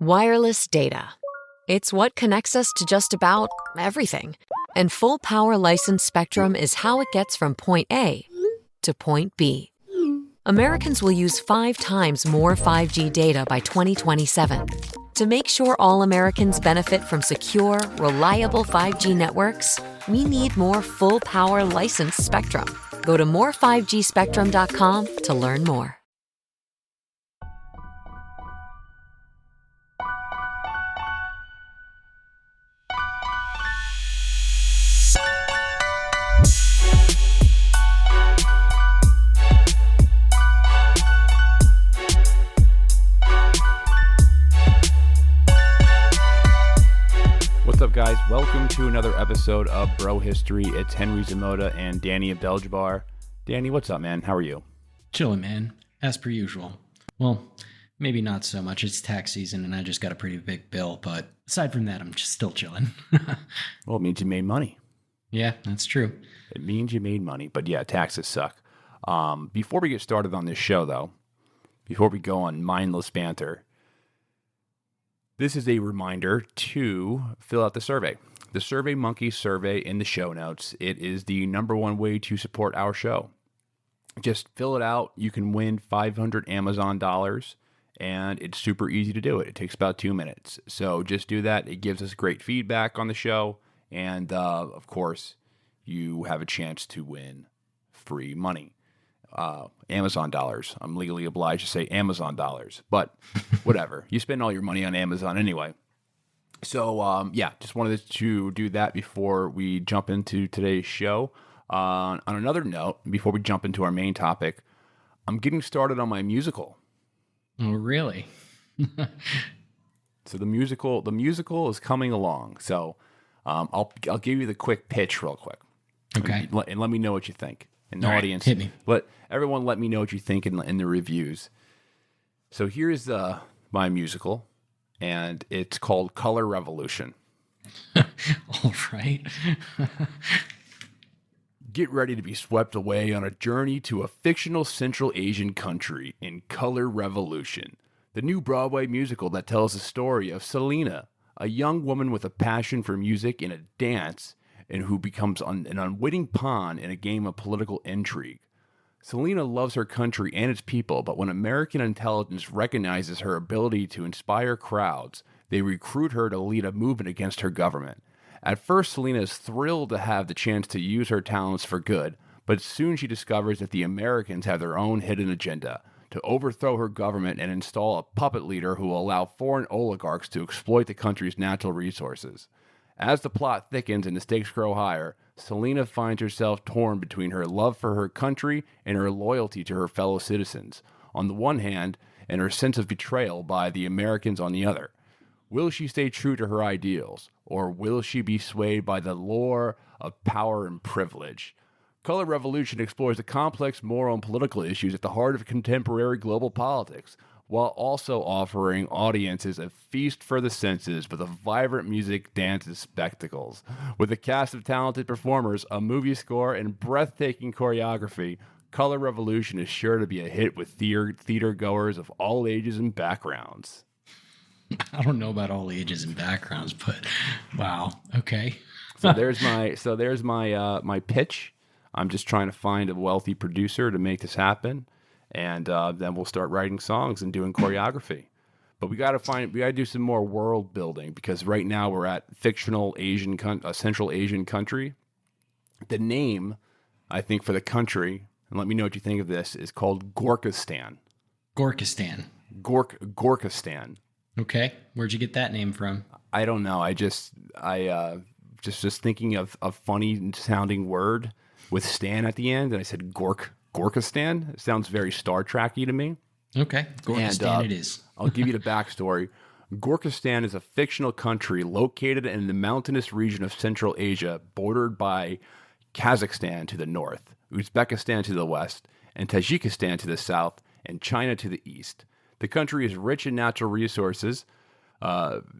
Wireless data. It's what connects us to just about everything. And full power licensed spectrum is how it gets from point A to point B. Americans will use 5 times more 5G data by 2027. To make sure all Americans benefit from secure, reliable 5G networks, we need more full power licensed spectrum. Go to more5gspectrum.com to learn more. What's up, guys? Welcome to another episode of Bro History. It's Henry Zamota and Danny Abdeljabbar. Danny, what's up, man? How are you? Chilling, man. As per usual. Well, maybe not so much. It's tax season and I just got a pretty big bill, but aside from that, I'm just still chilling. Well, it means you made money. Yeah, that's true. It means you made money, but yeah, taxes suck. Before we get started on this show, though, before we go on mindless banter, this is a reminder to fill out the survey. The Survey Monkey survey in the show notes. It is the number one way to support our show. Just fill it out. You can win 500 Amazon dollars, and it's super easy to do it. It takes about 2 minutes. So just do that. It gives us great feedback on the show. And, of course, you have a chance to win free money. Amazon dollars. I'm legally obliged to say Amazon dollars, but whatever. You spend all your money on Amazon anyway. So, just wanted to do that before we jump into today's show. On another note, before we jump into our main topic, I'm getting started on my musical. Oh, really? So the musical is coming along. So, I'll give you the quick pitch real quick. Okay. And let me know what you think. And the All right, audience, hit me. let me know what you think in the reviews. So here's my musical, and it's called Color Revolution. All right. Get ready to be swept away on a journey to a fictional Central Asian country in Color Revolution, the new Broadway musical that tells the story of Selena, a young woman with a passion for music and a dance, and who becomes an unwitting pawn in a game of political intrigue. Selena loves her country and its people, but when American intelligence recognizes her ability to inspire crowds, they recruit her to lead a movement against her government. At first, Selena is thrilled to have the chance to use her talents for good, but soon she discovers that the Americans have their own hidden agenda: to overthrow her government and install a puppet leader who will allow foreign oligarchs to exploit the country's natural resources. As the plot thickens and the stakes grow higher, Selena finds herself torn between her love for her country and her loyalty to her fellow citizens, on the one hand, and her sense of betrayal by the Americans on the other. Will she stay true to her ideals, or will she be swayed by the lure of power and privilege? Color Revolution explores the complex moral and political issues at the heart of contemporary global politics, while also offering audiences a feast for the senses with a vibrant music, dance, and spectacles. With a cast of talented performers, a movie score, and breathtaking choreography, Color Revolution is sure to be a hit with theater goers of all ages and backgrounds. I don't know about all ages and backgrounds, but wow. Okay. So there's my pitch. I'm just trying to find a wealthy producer to make this happen. And then we'll start writing songs and doing choreography. But we got to do some more world building, because right now we're at fictional Central Asian country. The name, I think, for the country, and let me know what you think of this, is called Gorkistan. Gorkistan. Gorkistan. Okay. Where'd you get that name from? I don't know. I just thinking of a funny sounding word with Stan at the end, and I said Gorkistan. It sounds very Star Trek-y to me. Okay, Gorkistan it is. I'll give you the backstory. Gorkistan is a fictional country located in the mountainous region of Central Asia, bordered by Kazakhstan to the north, Uzbekistan to the west, and Tajikistan to the south, and China to the east. The country is rich in natural resources,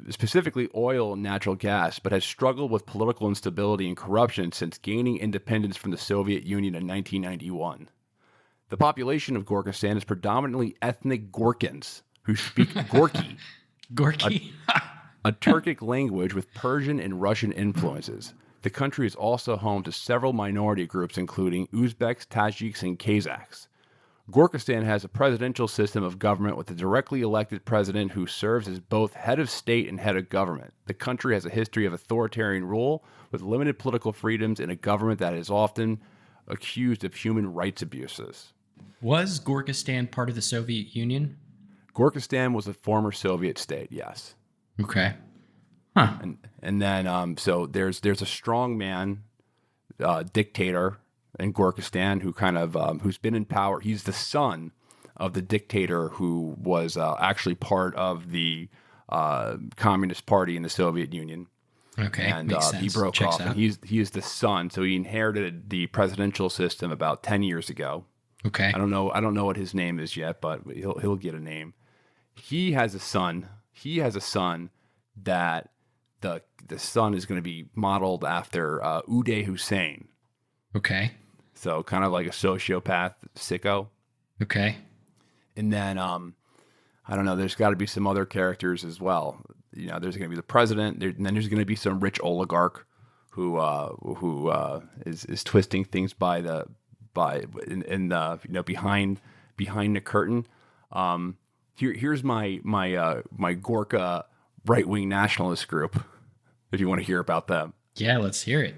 specifically oil and natural gas, but has struggled with political instability and corruption since gaining independence from the Soviet Union in 1991. The population of Gorkistan is predominantly ethnic Gorkins who speak Gorky. Gorky. a Turkic language with Persian and Russian influences. The country is also home to several minority groups, including Uzbeks, Tajiks, and Kazakhs. Gorkistan has a presidential system of government with a directly elected president who serves as both head of state and head of government. The country has a history of authoritarian rule with limited political freedoms and a government that is often accused of human rights abuses. Was Gorkistan part of the Soviet Union? Gorkistan was a former Soviet state, yes. Okay. Huh. And then so there's a strong man dictator in Gorkistan who kind of who's been in power. He's the son of the dictator who was actually part of the Communist Party in the Soviet Union. Okay, and makes sense. he broke Checks off. out. And he is the son, so he inherited the presidential system about 10 years ago. Okay. I don't know what his name is yet, but he'll get a name. He has a son. He has a son that the son is going to be modeled after Uday Hussein. Okay. So kind of like a sociopath sicko. Okay. And then I don't know. There's got to be some other characters as well. You know, there's going to be the president, and then there's going to be some rich oligarch who is twisting things behind the curtain. Here's my Gorka right-wing nationalist group, if you want to hear about them. Yeah, let's hear it.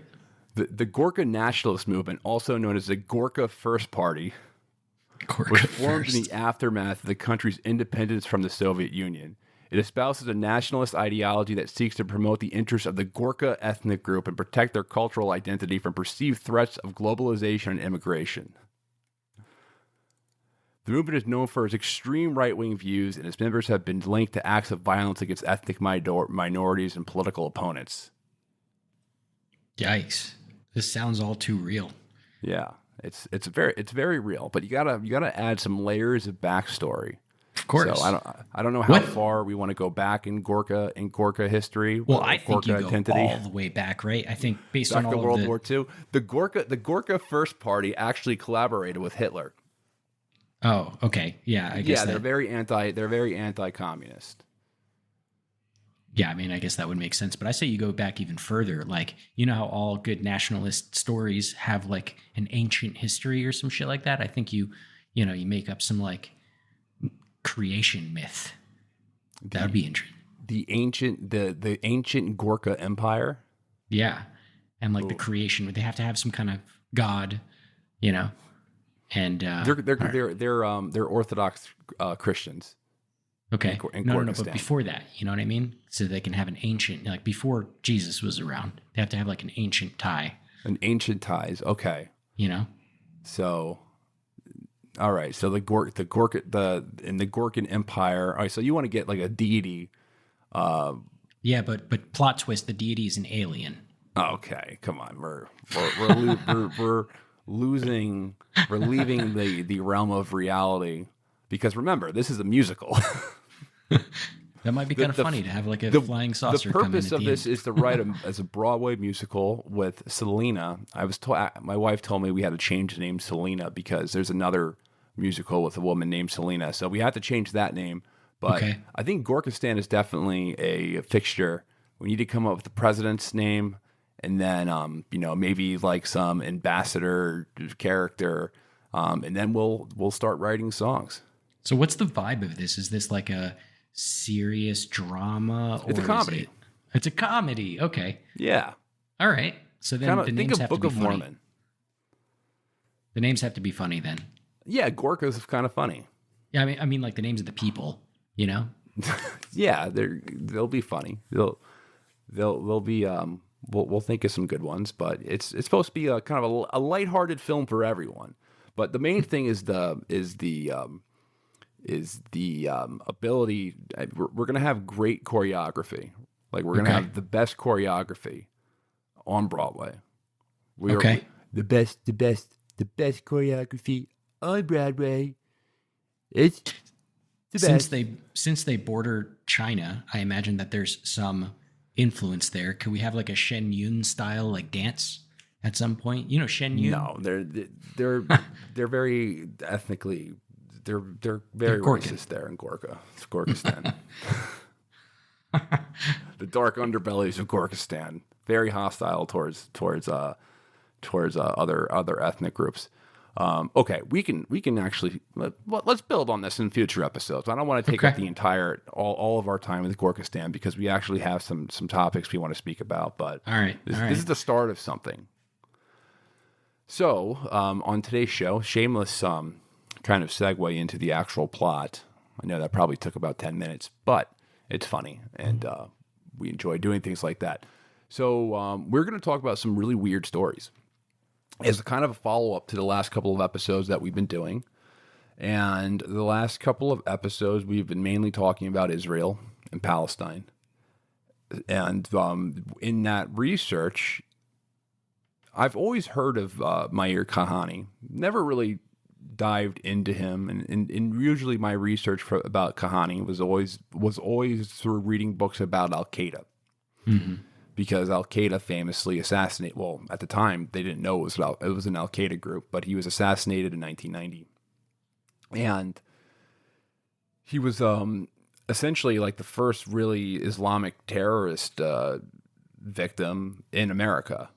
The Gorka nationalist movement, also known as the Gorka First Party, Gorka was formed in first. the aftermath of the country's independence from the Soviet Union. It espouses a nationalist ideology that seeks to promote the interests of the Gorka ethnic group and protect their cultural identity from perceived threats of globalization and immigration. The movement is known for its extreme right-wing views, and its members have been linked to acts of violence against ethnic minorities and political opponents. Yikes. This sounds all too real. Yeah, it's very real, but you gotta add some layers of backstory. Of course. So I don't know how far we want to go back in Gorka history. Well, I think Gorka you go all the way back, right? I think based back on to all World of the... War II, the Gorka First Party actually collaborated with Hitler. Oh, okay. Yeah, I guess they're very anti-communist. Yeah, I mean, I guess that would make sense. But I say you go back even further. Like, you know how all good nationalist stories have like an ancient history or some shit like that? I think you make up some like creation myth. That would be interesting. The ancient Gorka Empire. Yeah. And like the creation, they have to have some kind of god, you know. And they're Orthodox Christians. Okay. In No, Gorkistan. but before that, you know what I mean? So they can have an ancient, like before Jesus was around, they have to have like an ancient tie. An ancient ties. Okay. You know? So, all right. So in the Gorkan Empire. All right. So you want to get like a deity. Yeah, but plot twist: the deity is an alien. Okay. Come on. We're leaving the realm of reality, because remember, this is a musical. That might be kind of funny to have like a flying saucer. The purpose come in of this is to write as a Broadway musical with Selena. My wife told me we had to change the name Selena because there's another musical with a woman named Selena, so we had to change that name. But Okay. I think Gorkistan is definitely a fixture. We need to come up with the president's name, and then maybe like some ambassador character, and then we'll start writing songs. So what's the vibe of this? Is this like a serious drama? Or It's a comedy. It's a comedy. Okay. Yeah. All right. So then Kinda, the think names of have Book to be of funny. Mormon. The names have to be funny then. Yeah, Gorka's kind of funny. Yeah, I mean like the names of the people, you know? Yeah, they'll be funny. They'll be we'll think of some good ones, but it's supposed to be a kind of a lighthearted film for everyone. But the main thing is the ability. We're gonna have great choreography. Like we're gonna Okay. have the best choreography on Broadway. We Okay. are the best choreography on Broadway. It's the best. Since they border China, I imagine that there's some influence there. Could we have like a Shen Yun style like dance at some point? You know Shen Yun? No, they're very ethnically. They're very Gorkan. racist there in Gorka. It's Gorkistan. The dark underbellies of Gorkistan, very hostile towards other ethnic groups. Okay, we can actually let's build on this in future episodes. I don't want to take up the entire all of our time with Gorkistan because we actually have some topics we want to speak about. But this is the start of something. So on today's show, shameless kind of segue into the actual plot. I know that probably took about 10 minutes, but it's funny and we enjoy doing things like that. So we're going to talk about some really weird stories as a kind of a follow-up to the last couple of episodes that we've been doing. And the last couple of episodes, we've been mainly talking about Israel and Palestine. And in that research, I've always heard of Meir Kahane. Never really dived into him. And usually my research about Kahane was always through reading books about Al-Qaeda. Mm-hmm. Because Al-Qaeda famously assassinated, well, at the time, they didn't know it was an Al-Qaeda group, but he was assassinated in 1990. And he was essentially like the first really Islamic terrorist victim in America.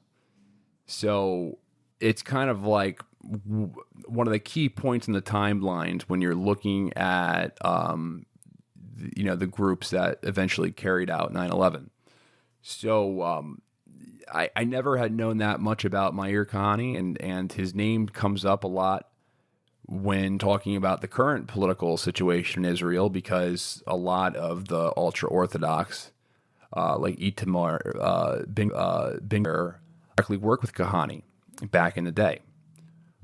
So it's kind of like one of the key points in the timelines when you're looking at, the groups that eventually carried out 9/11. So I never had known that much about Meir Kahane, and his name comes up a lot when talking about the current political situation in Israel, because a lot of the ultra-Orthodox, like Itamar Binger, directly worked with Kahane back in the day,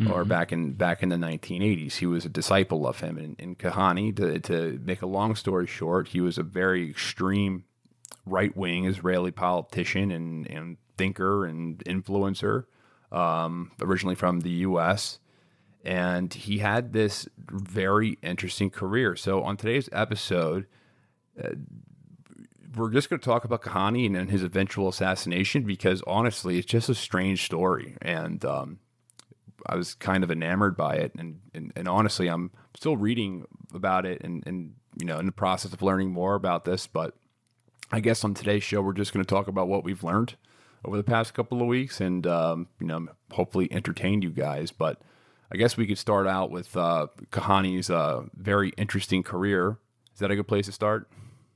or back in the 1980s. He was a disciple of him, and Kahane, to make a long story short, he was a very extreme right-wing Israeli politician and thinker and influencer, originally from the U.S., and he had this very interesting career. So on today's episode, we're just going to talk about Kahane and his eventual assassination because, honestly, it's just a strange story, and I was kind of enamored by it, and honestly, I'm still reading about it and in the process of learning more about this, but I guess on today's show, we're just going to talk about what we've learned over the past couple of weeks and, hopefully entertain you guys. But I guess we could start out with Kahane's very interesting career. Is that a good place to start?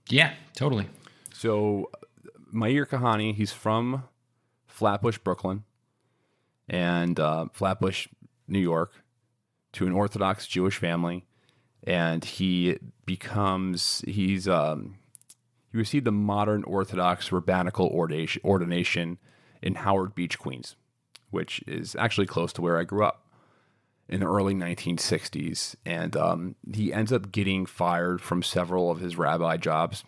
Yeah, totally. So Meir Kahane, he's from Flatbush, Brooklyn, and Flatbush, New York, to an Orthodox Jewish family. And he received the modern Orthodox rabbinical ordination in Howard Beach, Queens, which is actually close to where I grew up in the early 1960s. And he ends up getting fired from several of his rabbi jobs.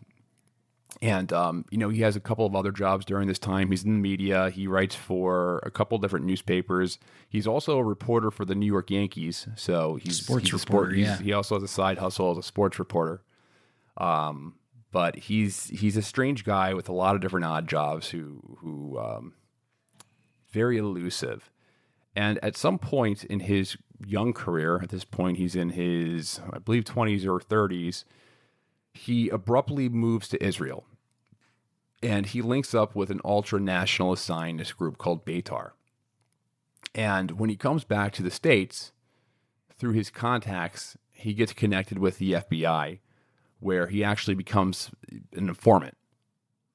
And, he has a couple of other jobs during this time. He's in the media. He writes for a couple different newspapers. He's also a reporter for the New York Yankees. So he's a reporter. He also has a side hustle as a sports reporter. But he's a strange guy with a lot of different odd jobs who very elusive. And at some point in his young career, at this point he's in his, I believe, 20s or 30s, he abruptly moves to Israel. And he links up with an ultra-nationalist Zionist group called Beitar. And when he comes back to the States, through his contacts, he gets connected with the FBI, where he actually becomes an informant.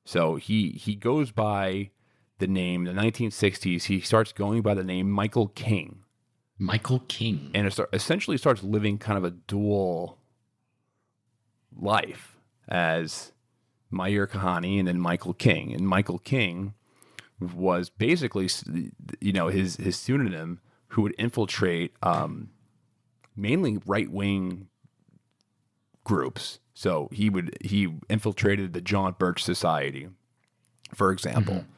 So he goes by the name, in the 1960s, he starts going by the name Michael King. Michael King. And essentially starts living kind of a dual life as Meir Kahane and then Michael King. And Michael King was basically, his pseudonym, who would infiltrate mainly right-wing groups. So he infiltrated the John Birch Society, for example. Mm-hmm.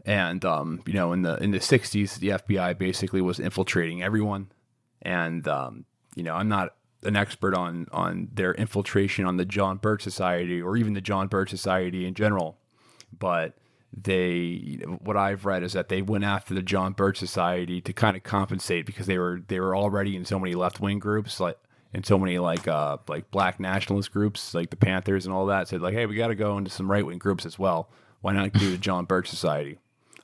And in the 60s, the FBI basically was infiltrating everyone. And I'm not an expert on their infiltration on the John Birch Society or even the John Birch Society in general, but what I've read is that they went after the John Birch Society to kind of compensate because they were already in so many left-wing groups, like and so many like black nationalist groups like the Panthers and all that said like, hey, we got to go into some right wing groups as well. Why not do the John Birch Society?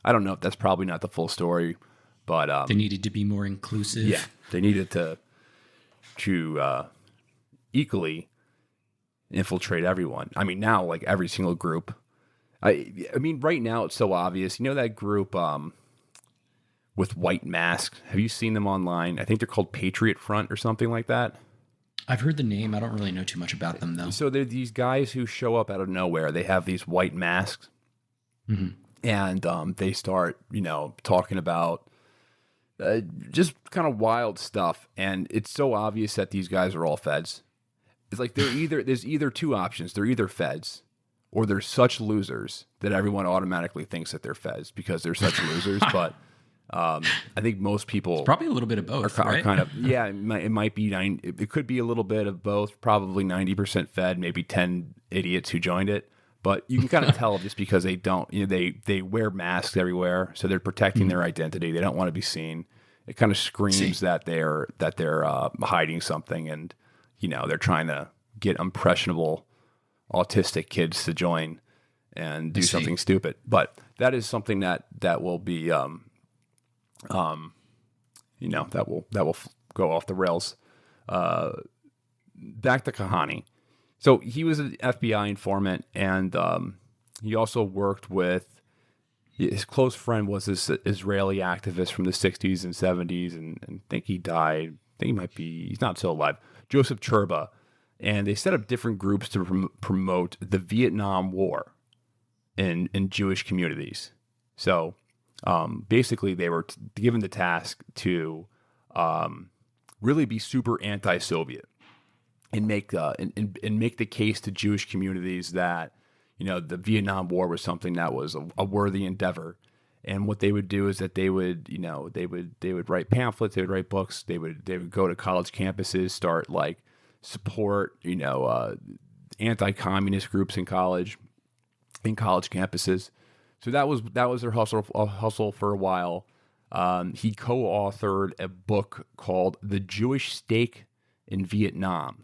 I don't know if that's probably not the full story, but they needed to be more inclusive. Yeah, they needed to equally infiltrate everyone. I mean, now like every single group. I mean, right now it's so obvious. You know that group with white masks? Have you seen them online? I think they're called Patriot Front or something like that. I've heard the name. I don't really know too much about them, though. So they're these guys who show up out of nowhere. They have these white masks, and they start, talking about just kind of wild stuff. And it's so obvious that these guys are all feds. It's like there's either two options. They're either feds, or they're such losers that everyone automatically thinks that they're feds because they're such losers. But I think most people it's probably a little bit of both, are right? kind of it might be it could be a little bit of both. Probably 90% fed, maybe 10 idiots who joined it. But you can kind of tell just because they don't. They wear masks everywhere, so they're protecting their identity. They don't want to be seen. It kind of screams that they're hiding something, and they're trying to get impressionable autistic kids to join and do something stupid. But that is something that will be that will go off the rails. Back to Kahane. So he was an FBI informant, and he also worked with his close friend was this Israeli activist from the 60s and 70s, and I think he died. I think he's not still alive. Joseph Churba. And they set up different groups to promote the Vietnam War in Jewish communities. So basically, they were given the task to really be super anti-Soviet and make make the case to Jewish communities that the Vietnam War was something that was a worthy endeavor. And what they would do is that they would write pamphlets, they would write books, they would go to college campuses, start like support anti-communist groups in college campuses. So that was their hustle for a while. He co-authored a book called The Jewish Stake in Vietnam,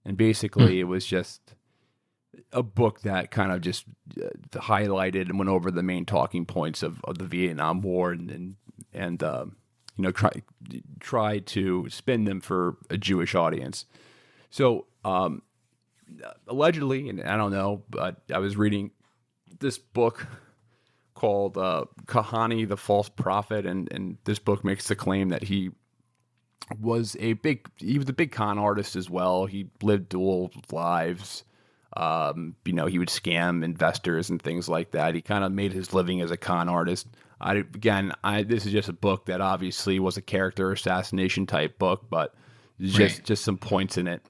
and basically it was just a book that kind of just highlighted and went over the main talking points of the Vietnam War and try to spin them for a Jewish audience. So allegedly, and I don't know, but I was reading this book called Kahane, the False Prophet, and this book makes the claim that he was a big con artist as well. He lived dual lives. He would scam investors and things like that. He kind of made his living as a con artist. This is just a book that obviously was a character assassination type book, but just some points in it.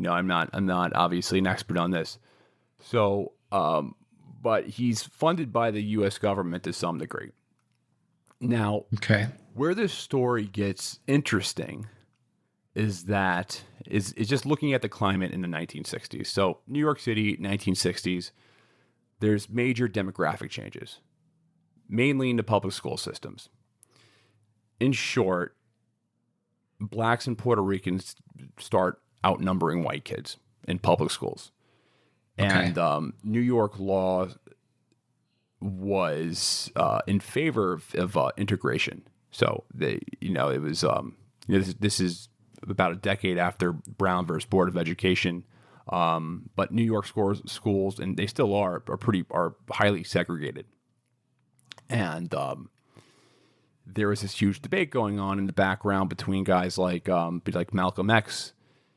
I'm not obviously an expert on this. So, but he's funded by the U.S. government to some degree. Now, where this story gets interesting is just looking at the climate in the 1960s. So New York City, 1960s, there's major demographic changes, mainly in the public school systems. In short, blacks and Puerto Ricans start outnumbering white kids in public schools. And New York law was in favor of integration. So it was this is about a decade after Brown versus Board of Education. But New York schools, and they still are highly segregated. And there was this huge debate going on in the background between guys like Malcolm X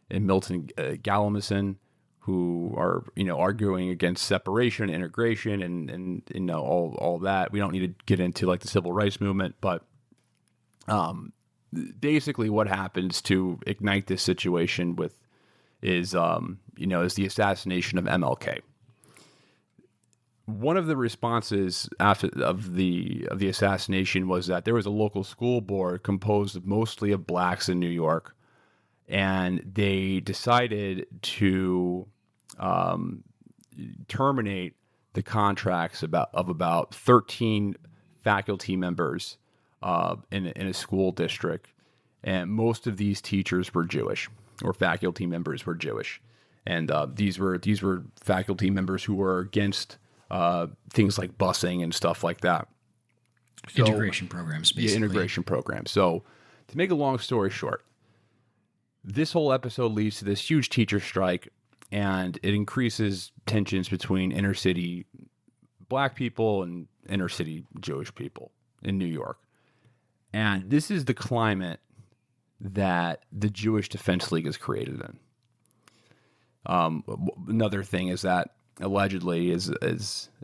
and Milton Galamison, who are arguing against separation, integration, and all that. We don't need to get into like the civil rights movement, but basically what happens to ignite this situation is the assassination of MLK. One of the responses after the assassination was that there was a local school board composed mostly of blacks in New York, and they decided to terminate the contracts of about 13 faculty members in a school district, And most of these teachers were Jewish, or faculty members were Jewish. And these were faculty members who were against things like busing and stuff like that. So, integration programs, basically. Yeah, integration programs. So to make a long story short, this whole episode leads to this huge teacher strike, and it increases tensions between inner city black people and inner city Jewish people in New York. And this is the climate that the Jewish Defense League is created in. Another thing is that allegedly is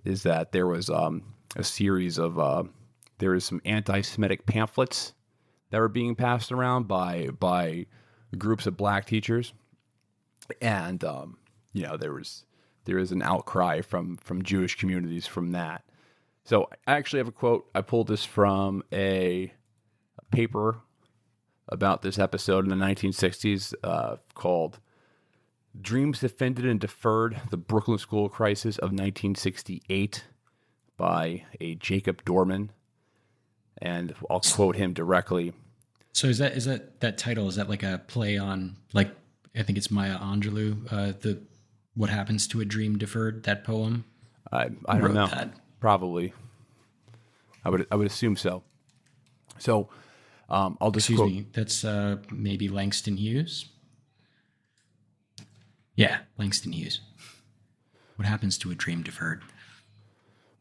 that there was a series of there is some anti-Semitic pamphlets that were being passed around by groups of black teachers, and there is an outcry from Jewish communities from that. So I actually have a quote. I pulled this from a paper about this episode in the 1960s called Dreams Defended and Deferred, the Brooklyn School Crisis of 1968 by a Jacob Dorman. And I'll quote him directly. So is that title, is that like a play on, like, I think it's Maya Angelou, the What Happens to a Dream Deferred, that poem? I don't know. That? Probably. I would assume so. So I'll just Excuse me, that's maybe Langston Hughes? Yeah, Langston Hughes. What happens to a dream deferred?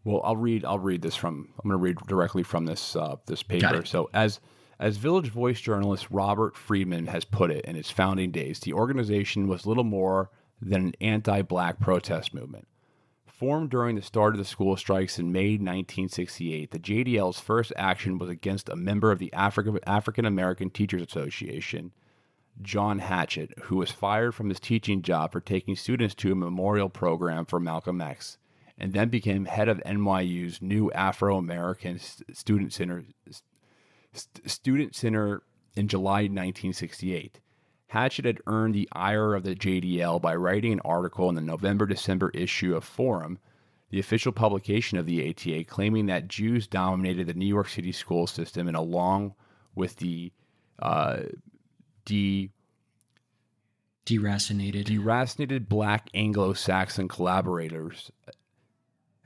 Well, I'm going to read directly from this paper. So as Village Voice journalist Robert Friedman has put it in its founding days, the organization was little more than an anti-black protest movement. Formed during the start of the school strikes in May 1968, the JDL's first action was against a member of the African American Teachers Association, John Hatchett, who was fired from his teaching job for taking students to a memorial program for Malcolm X, and then became head of NYU's new Afro-American Student Center in July 1968. Hatchett had earned the ire of the JDL by writing an article in the November-December issue of Forum, the official publication of the ATA, claiming that Jews dominated the New York City school system, and along with the deracinated black Anglo-Saxon collaborators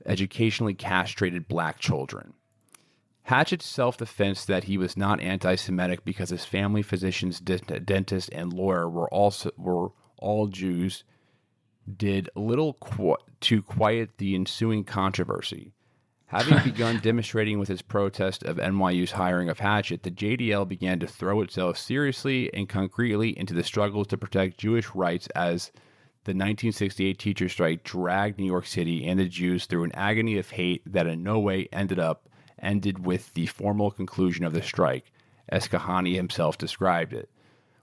educationally castrated black children. Hatchett's self-defense that he was not anti-Semitic because his family physicians, dentist, and lawyer were all Jews did little to quiet the ensuing controversy. Having begun demonstrating with his protest of NYU's hiring of Hatchett, the JDL began to throw itself seriously and concretely into the struggles to protect Jewish rights as the 1968 teacher strike dragged New York City and the Jews through an agony of hate that in no way ended with the formal conclusion of the strike, as Kahane himself described it.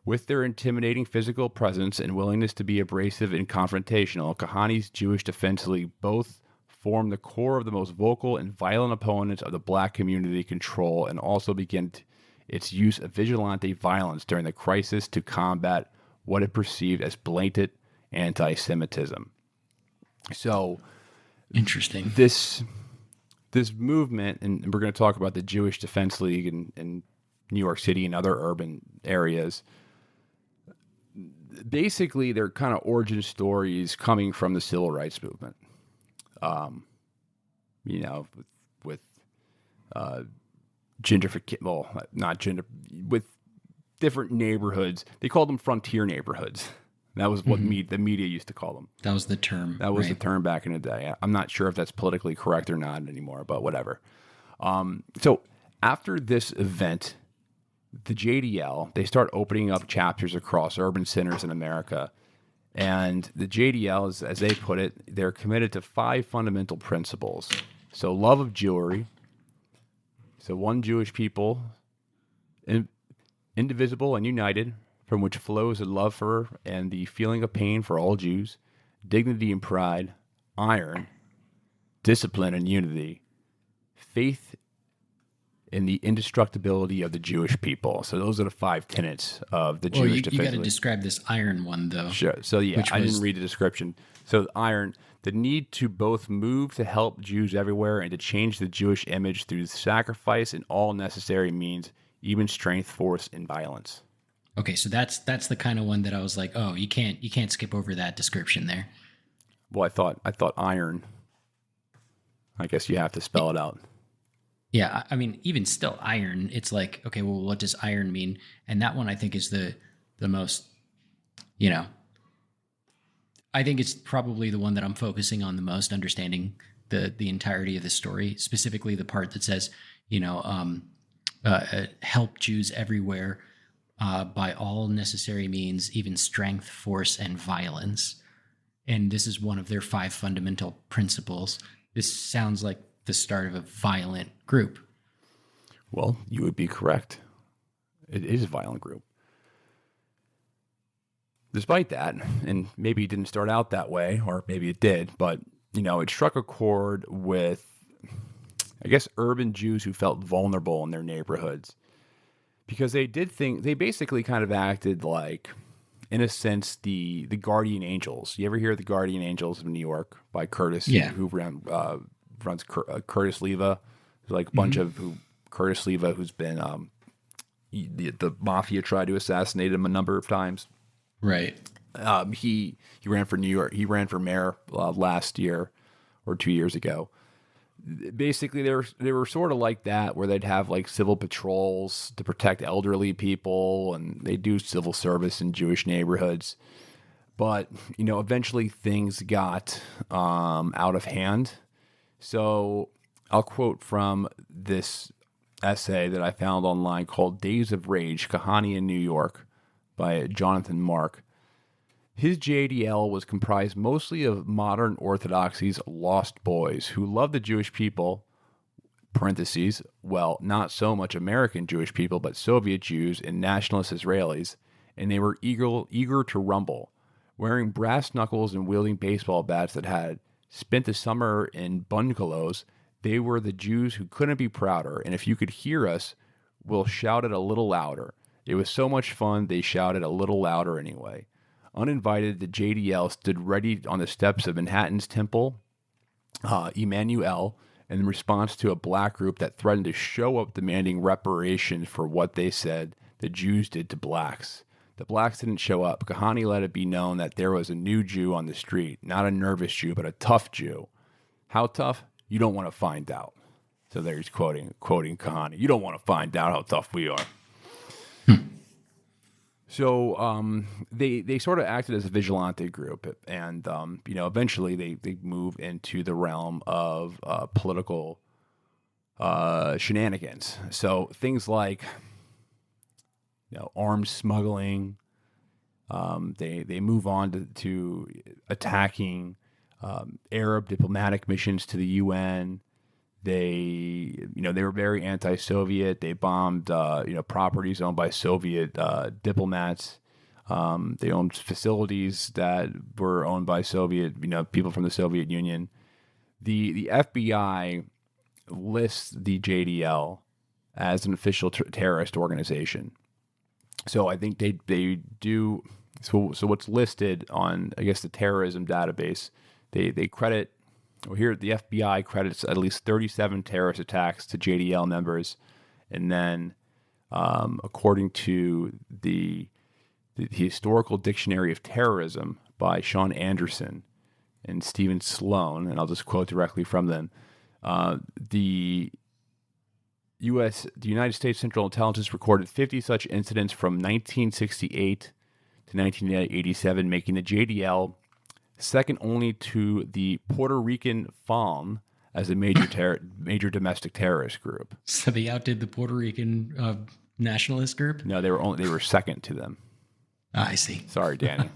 With their intimidating physical presence and willingness to be abrasive and confrontational, Kahane's Jewish Defense League both formed the core of the most vocal and violent opponents of the black community control, and also began its use of vigilante violence during the crisis to combat what it perceived as blatant anti-Semitism. So, interesting. This movement, and we're going to talk about the Jewish Defense League in New York City and other urban areas. Basically, they're kind of origin stories coming from the civil rights movement. With gentrification, well, not gender, with different neighborhoods. They called them frontier neighborhoods. That was what the media used to call them. That was the term. That was the term back in the day. I'm not sure if that's politically correct or not anymore, but whatever. So after this event, the JDL, they start opening up chapters across urban centers in America. And the JDL, as they put it, they're committed to 5 fundamental principles. So love of Jewry. So one Jewish people, indivisible and united, from which flows a love for and the feeling of pain for all Jews, dignity and pride, iron, discipline and unity, faith in the indestructibility of the Jewish people. So those are the 5 tenets of the Jewish Defense League. You got to describe this iron one, though. Sure. So yeah, I didn't read the description. So iron, the need to both move to help Jews everywhere and to change the Jewish image through sacrifice and all necessary means, even strength, force, and violence. Okay, so that's the kind of one that I was like, oh, you can't skip over that description there. Well, I thought iron. I guess you have to spell it out. Yeah, I mean, even still, iron. It's like, okay, well, what does iron mean? And that one, I think, is the most, you know, I think it's probably the one that I'm focusing on the most, understanding the entirety of the story, specifically the part that says, help Jews everywhere by all necessary means, even strength, force, and violence. And this is one of their 5 fundamental principles. This sounds like the start of a violent group. Well, you would be correct. It is a violent group. Despite that, and maybe it didn't start out that way, or maybe it did, but, it struck a chord with, I guess, urban Jews who felt vulnerable in their neighborhoods. Because they basically kind of acted like, in a sense, the guardian angels. You ever hear the Guardian Angels of New York by Curtis, who runs Curtis Leva? There's like a bunch of Curtis Leva, who's been, the mafia tried to assassinate him a number of times. Right. He ran for New York. He ran for mayor last year or 2 years ago. Basically, they were sort of like that, where they'd have like civil patrols to protect elderly people, and they do civil service in Jewish neighborhoods. But eventually things got out of hand. So I'll quote from this essay that I found online called "Days of Rage: Kahane in New York" by Jonathan Mark. His JDL was comprised mostly of modern Orthodoxy's lost boys who loved the Jewish people, parentheses, well, not so much American Jewish people, but Soviet Jews and nationalist Israelis, and they were eager to rumble, wearing brass knuckles and wielding baseball bats that had spent the summer in bungalows. They were the Jews who couldn't be prouder, and if you could hear us, we'll shout it a little louder. It was so much fun, they shouted a little louder anyway. Uninvited, the JDL stood ready on the steps of Manhattan's Temple, Emmanuel, in response to a black group that threatened to show up demanding reparations for what they said the Jews did to blacks. The blacks didn't show up. Kahane let it be known that there was a new Jew on the street, not a nervous Jew, but a tough Jew. How tough? You don't want to find out. So there's quoting Kahane. You don't want to find out how tough we are. So they sort of acted as a vigilante group, and eventually they move into the realm of political shenanigans. So things like arms smuggling. They move on to attacking Arab diplomatic missions to the UN. They were very anti-Soviet. They bombed, properties owned by Soviet diplomats. They owned facilities that were owned by Soviet, people from the Soviet Union. The FBI lists the JDL as an official terrorist organization. So I think they do. So what's listed on, I guess, the terrorism database, they credit. Well, here the FBI credits at least 37 terrorist attacks to JDL members, and then, according to the Historical Dictionary of Terrorism by Sean Anderson and Stephen Sloan, and I'll just quote directly from them, the United States Central Intelligence recorded 50 such incidents from 1968 to 1987, making the JDL second only to the Puerto Rican FALN as a major domestic terrorist group. So they outdid the Puerto Rican nationalist group? No, they were second to them. I see. Sorry, Danny.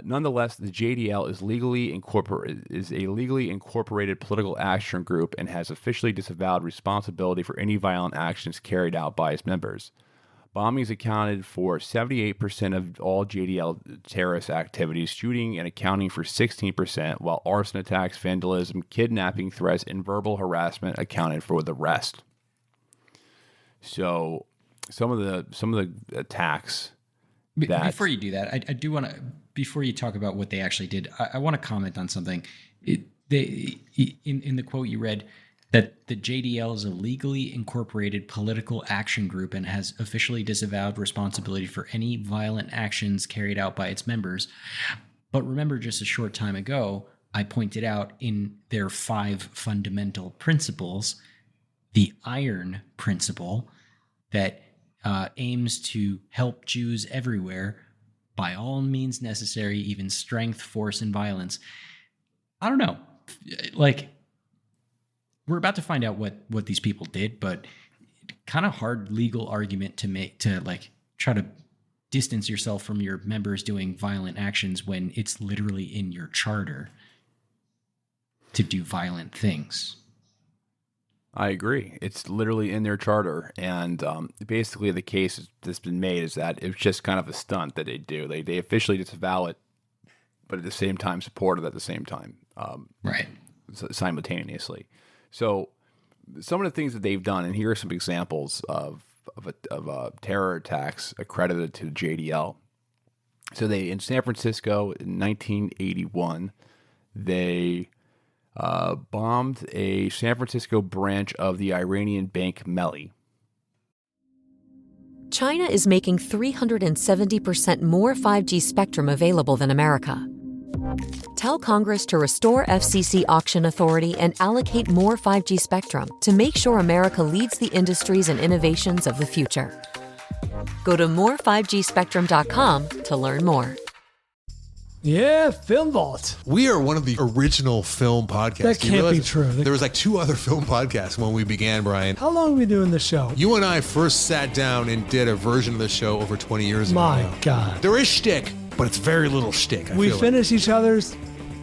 Nonetheless, the JDL is a legally incorporated political action group and has officially disavowed responsibility for any violent actions carried out by its members. Bombings accounted for 78% of all JDL terrorist activities, shooting and accounting for 16%, while arson attacks, vandalism, kidnapping threats, and verbal harassment accounted for the rest. So, some of the attacks. Before you do that, I do want to. Before you talk about what they actually did, I want to comment on something. In the quote you read, that the JDL is a legally incorporated political action group and has officially disavowed responsibility for any violent actions carried out by its members. But remember, just a short time ago, I pointed out in their 5 fundamental principles, the Iron Principle, that aims to help Jews everywhere by all means necessary, even strength, force, and violence. I don't know. Like, we're about to find out what these people did, but kind of hard legal argument to make to like try to distance yourself from your members doing violent actions when it's literally in your charter to do violent things. I agree. It's literally in their charter. And basically the case that's been made is that it's just kind of a stunt that they do. They officially disavow it, but at the same time support it at the same time. Right. Simultaneously. So some of the things that they've done, and here are some examples of terror attacks accredited to JDL. So in San Francisco in 1981, they bombed a San Francisco branch of the Iranian bank Melli. China is making 370% more 5G spectrum available than America. Tell Congress to restore FCC auction authority and allocate more 5G spectrum to make sure America leads the industries and innovations of the future. Go to more5gspectrum.com to learn more. Yeah, Film Vault. We are one of the original film podcasts. That can't be true. There was like 2 other film podcasts when we began, Brian. How long have we been doing the show? You and I first sat down and did a version of the show over 20 years ago. My now. God. There is shtick, but it's very little shtick. We finish each other's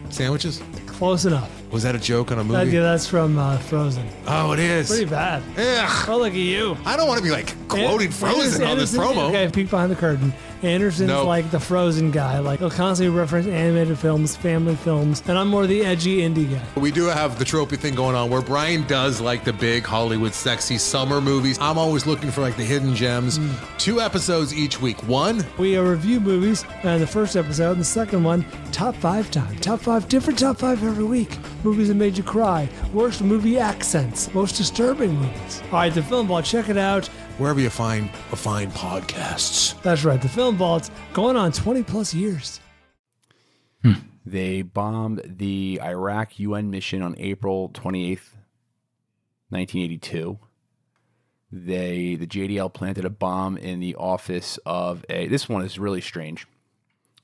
sandwiches? close enough. Was that a joke on a movie? That's from Frozen. Oh, it is. Pretty bad. Ugh. Oh, look at you. I don't want to be like quoting Frozen on this promo. Okay, peek behind the curtain. Anderson's like the Frozen guy. Like, he'll constantly reference animated films, family films, and I'm more the edgy indie guy. We do have the tropey thing going on where Brian does like the big Hollywood sexy summer movies. I'm always looking for like the hidden gems. 2 episodes each week. One, we review movies, and the first episode, and the second one, top 5 time. Top 5, different top 5 every week. Movies that made you cry. Worst movie accents. Most disturbing movies. All right, the Film Vault, check it out. wherever you find podcasts. That's right. The Film Vault's going on 20 plus years. They bombed the Iraq UN mission on April 28th, 1982. The JDL planted a bomb in the office of this one is really strange.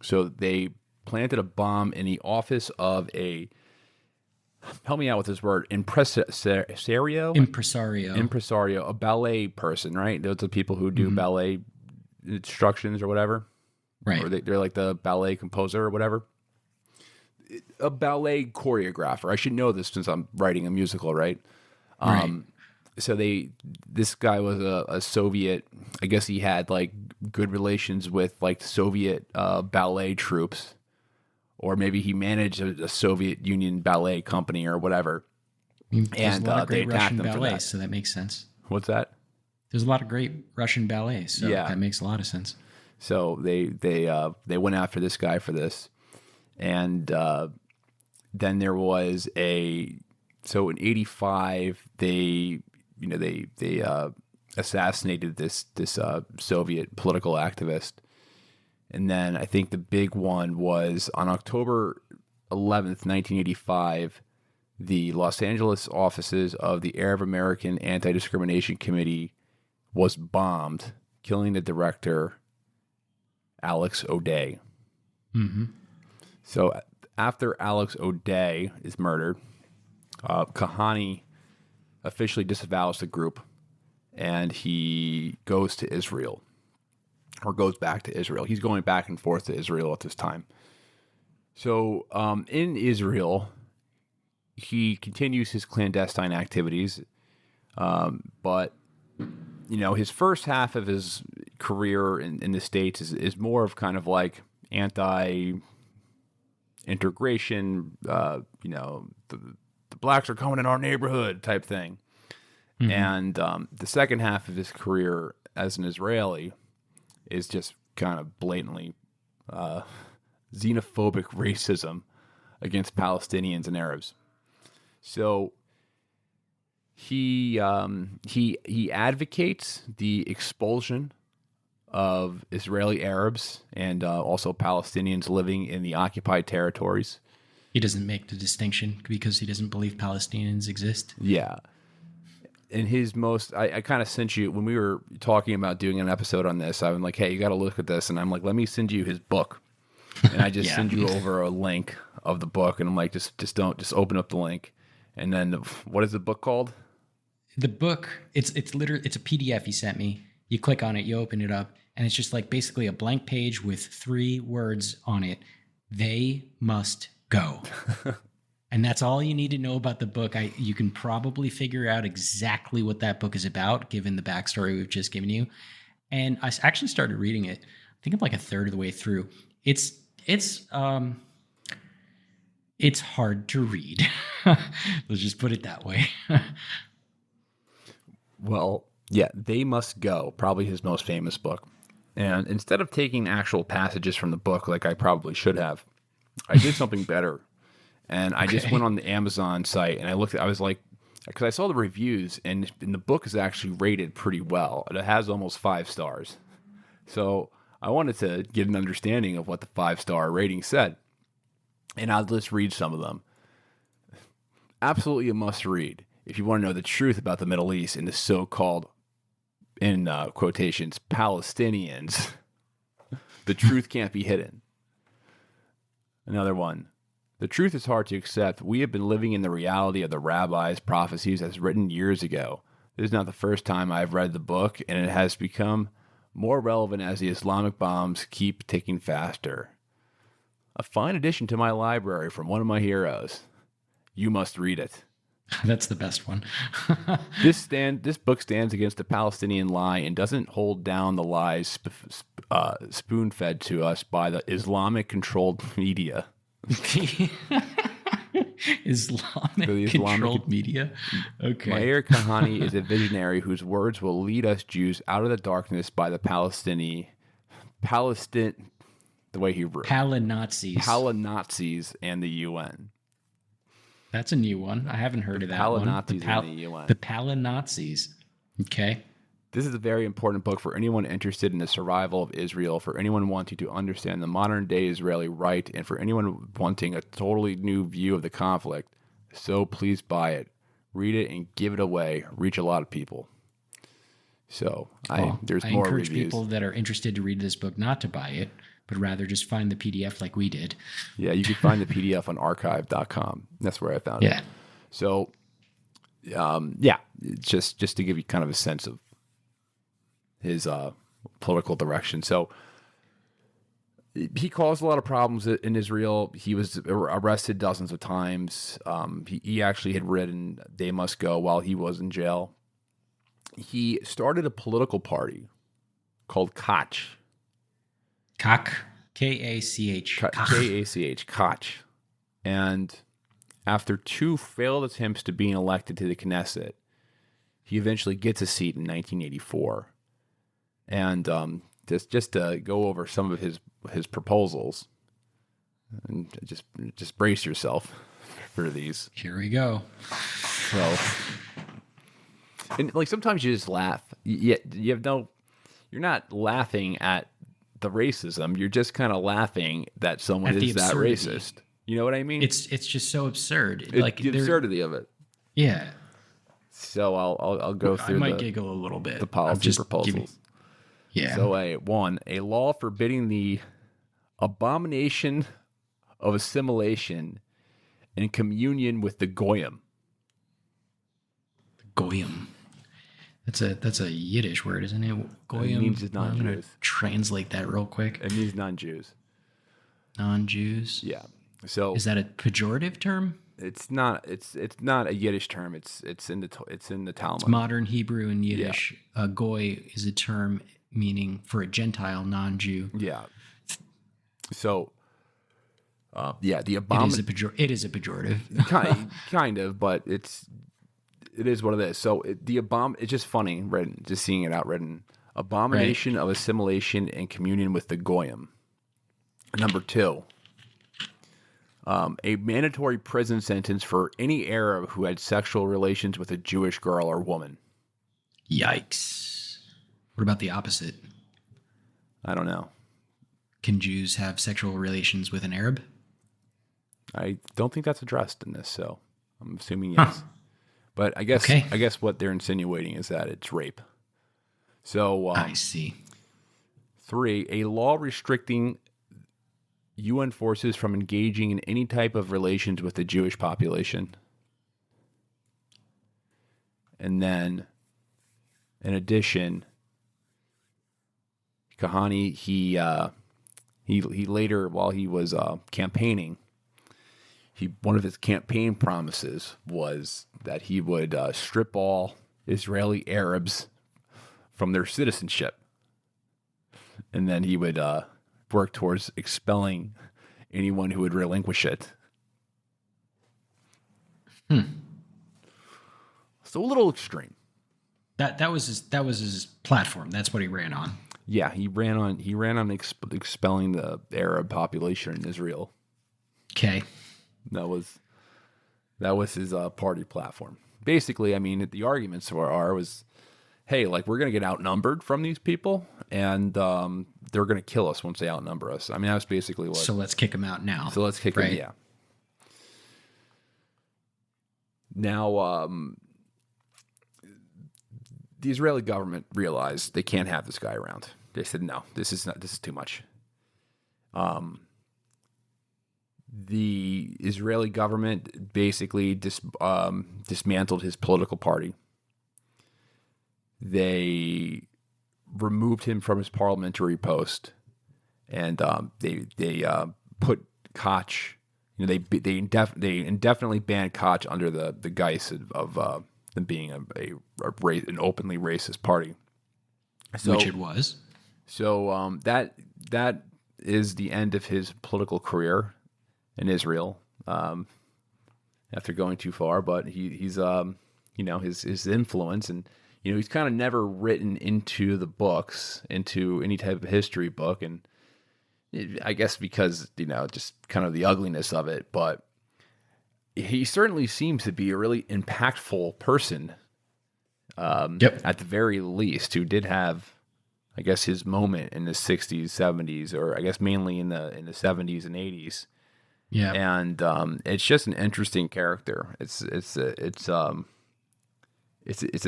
So they planted a bomb in the office of help me out with this word, impresario, a ballet person, right? Those are the people who do ballet instructions or whatever. Right. Or they're like the ballet composer or whatever. A ballet choreographer. I should know this since I'm writing a musical, right? Right. So this guy was a Soviet. I guess he had like good relations with like the Soviet ballet troops, or maybe he managed a Soviet Union ballet company or whatever. There's And a lot of they great attacked Russian them for ballets, that. so that makes sense. What's that? There's a lot of great Russian ballets, so Yeah. that makes a lot of sense. So they went after this guy for this, and then there was so in '85 they assassinated this Soviet political activist, and then I think the big one was on October 11th, 1985. The Los Angeles offices of the Arab American Anti-Discrimination Committee was bombed, killing the director, Alex O'Day. Mm-hmm. So after Alex O'Day is murdered, Kahane officially disavows the group, and he goes to Israel, or goes back to Israel. He's going back and forth to Israel at this time. So in Israel, he continues his clandestine activities, but his first half of his career in the States is more of kind of like anti-integration, the blacks are coming in our neighborhood type thing. Mm-hmm. And the second half of his career as an Israeli is just kind of blatantly xenophobic racism against Palestinians and Arabs. So He advocates the expulsion of Israeli Arabs and also Palestinians living in the occupied territories. He doesn't make the distinction because he doesn't believe Palestinians exist. Yeah. In his most, I kind of sent you, when we were talking about doing an episode on this, I'm like, hey, you got to look at this. And I'm like, let me send you his book. And I just send you over a link of the book. And I'm like, just open up the link. And then what is the book called? The book, it's a PDF he sent me. You click on it, you open it up, and it's just like basically a blank page with 3 words on it. They must go. And that's all you need to know about the book. You can probably figure out exactly what that book is about, given the backstory we've just given you. And I actually started reading it. I think I'm like a third of the way through. It's hard to read. Let's just put it that way. Well, yeah, They Must Go, probably his most famous book. And instead of taking actual passages from the book like I probably should have, I did something better. And I just went on the Amazon site and I was like, because I saw the reviews and the book is actually rated pretty well. It has almost 5 stars. So I wanted to get an understanding of what the 5-star rating said. And I'll just read some of them. Absolutely a must read if you want to know the truth about the Middle East and the so-called, in quotations, Palestinians. The truth can't be hidden. Another one. The truth is hard to accept. We have been living in the reality of the rabbis' prophecies as written years ago. This is not the first time I've read the book, and it has become more relevant as the Islamic bombs keep ticking faster. A fine addition to my library from one of my heroes. You must read it. That's the best one. This book stands against the Palestinian lie and doesn't hold down the lies spoon-fed to us by the Islamic-controlled media. Islamic-controlled media? Okay. Meir Kahane is a visionary whose words will lead us Jews out of the darkness by the the way he wrote. Palinazis and the UN. That's a new one. I haven't heard of that one. Palinazis and the UN. The Palinazis. Okay. This is a very important book for anyone interested in the survival of Israel, for anyone wanting to understand the modern-day Israeli right, and for anyone wanting a totally new view of the conflict. So please buy it, read it, and give it away. Reach a lot of people. So there's more encourage reviews. People that are interested to read this book not to buy it, but rather just find the PDF like we did. Yeah, you can find the PDF on archive.com. That's where I found it. So, just to give you kind of a sense of his political direction. So he caused a lot of problems in Israel. He was arrested dozens of times. He actually had written They Must Go while he was in jail. He started a political party called Koch. Koch. K-A-C-H. K-A-C-H. Koch. And after 2 failed attempts to being elected to the Knesset, he eventually gets a seat in 1984. And just to go over some of his proposals, and just brace yourself for these. Here we go. So, and like sometimes you just laugh. You have you're not laughing at the racism. You're just kind of laughing that someone is that racist. You know what I mean? It's just so absurd. Like the absurdity of it. Yeah. So I'll go through. I might giggle a little bit. The policy proposals. Yeah. So a law forbidding the abomination of assimilation and communion with the goyim. Goyim. That's a Yiddish word, isn't it? Goyim. It means non-Jews. I'm gonna translate that real quick. It means non-Jews. Non-Jews. Yeah. So is that a pejorative term? It's not. It's not a Yiddish term. It's in the Talmud. It's modern Hebrew and Yiddish. Yeah. Goy is a term meaning for a Gentile, non-Jew. Yeah. So, the abomination. It is a pejorative. kind of, but it is what it is. So it's just funny, just seeing it written. Abomination of assimilation and communion with the goyim. Number 2. A mandatory prison sentence for any Arab who had sexual relations with a Jewish girl or woman. Yikes. What about the opposite? I don't know. Can Jews have sexual relations with an Arab? I don't think that's addressed in this, so I'm assuming yes. Huh. But I guess what they're insinuating is that it's rape. So I see. 3, a law restricting UN forces from engaging in any type of relations with the Jewish population. And then, in addition, Kahane, he later, while he was campaigning, one of his campaign promises was that he would strip all Israeli Arabs from their citizenship, and then he would work towards expelling anyone who would relinquish it. So a little extreme. That was his platform. That's what he ran on. Yeah, he ran on expelling the Arab population in Israel. Okay. That was his party platform. Basically, I mean, the arguments was, hey, like, we're going to get outnumbered from these people, and they're going to kill us once they outnumber us. I mean, that's basically what. So let's kick them out now. So let's kick them, yeah. Now, the Israeli government realized they can't have this guy around. They said, no, this is too much. The Israeli government basically dismantled his political party. They removed him from his parliamentary post, and they put Koch. You know, they indefinitely banned Koch under the guise of them being an openly racist party. So, which it was. So that is the end of his political career in Israel. After going too far, but he's his influence, and he's kind of never written into the books, into any type of history book, and I guess because just kind of the ugliness of it, but he certainly seems to be a really impactful person. At the very least, who did have, I guess, his moment in the 60s, 70s, or I guess mainly in the 70s and 80s. Yeah. And it's just an interesting character. It's a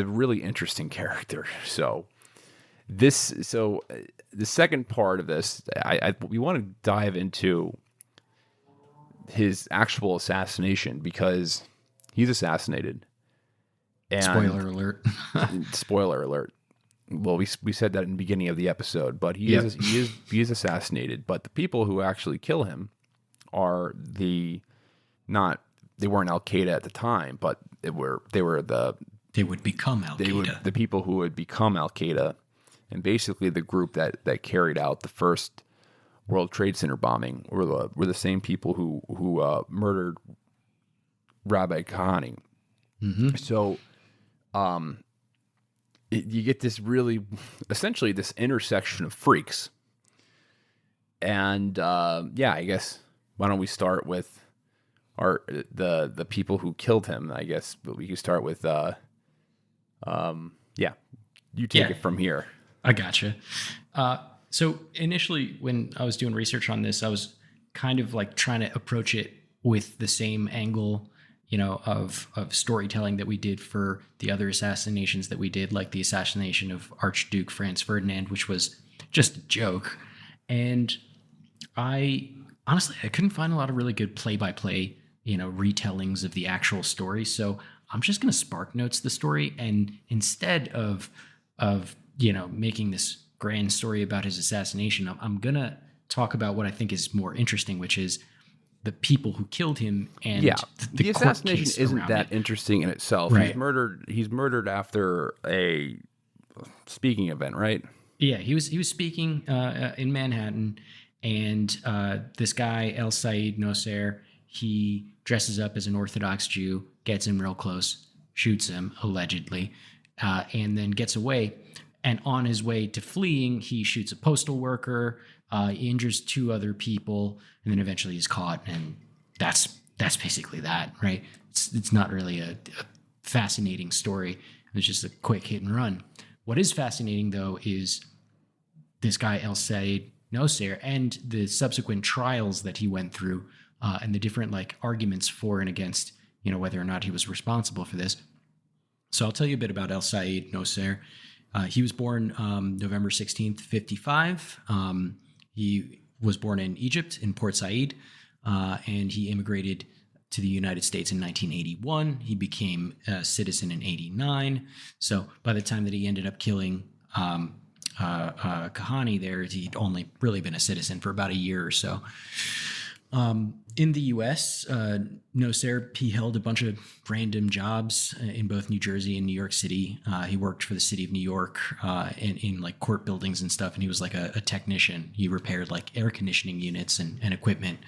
really interesting character. So the second part of this, we want to dive into his actual assassination, because he's assassinated. And spoiler alert. Spoiler alert. Well, we said that in the beginning of the episode, but he is assassinated. But the people who actually kill him are they weren't Al Qaeda at the time, but they would become Al Qaeda. The people who would become Al Qaeda, and basically the group that carried out the first World Trade Center bombing were the same people who murdered Rabbi Kahane. Mm-hmm. So, you get this essentially this intersection of freaks, and I guess why don't we start with the people who killed him? I guess, but we can start with you take it from here. I gotcha. So initially, when I was doing research on this, I was kind of like trying to approach it with the same angle, of storytelling that we did for the other assassinations that we did, like the assassination of Archduke Franz Ferdinand, which was just a joke. And I couldn't find a lot of really good play-by-play, retellings of the actual story. So I'm just going to spark notes the story, and instead of making this grand story about his assassination, I'm going to talk about what I think is more interesting, which is the people who killed him. And the assassination isn't that interesting in itself. Right. He's murdered after a speaking event, right? Yeah, he was speaking in Manhattan, and this guy El Said Nosser, he dresses up as an Orthodox Jew, gets him real close, shoots him allegedly, and then gets away. And on his way to fleeing, he shoots a postal worker, he injures 2 other people, and then eventually he's caught and that's basically that, right? It's not really a fascinating story. It's just a quick hit and run. What is fascinating, though, is this guy El Sayed Nosair and the subsequent trials that he went through, and the different like arguments for and against, whether or not he was responsible for this. So I'll tell you a bit about El Sayed Nosair. He was born November 16th, 55. He was born in Egypt, in Port Said, and he immigrated to the United States in 1981. He became a citizen in 89. So by the time that he ended up killing Kahane there, he'd only really been a citizen for about a year or so. In the U.S., Nosair, he held a bunch of random jobs in both New Jersey and New York City. He worked for the city of New York in like court buildings and stuff, and he was like a technician. He repaired like air conditioning units and equipment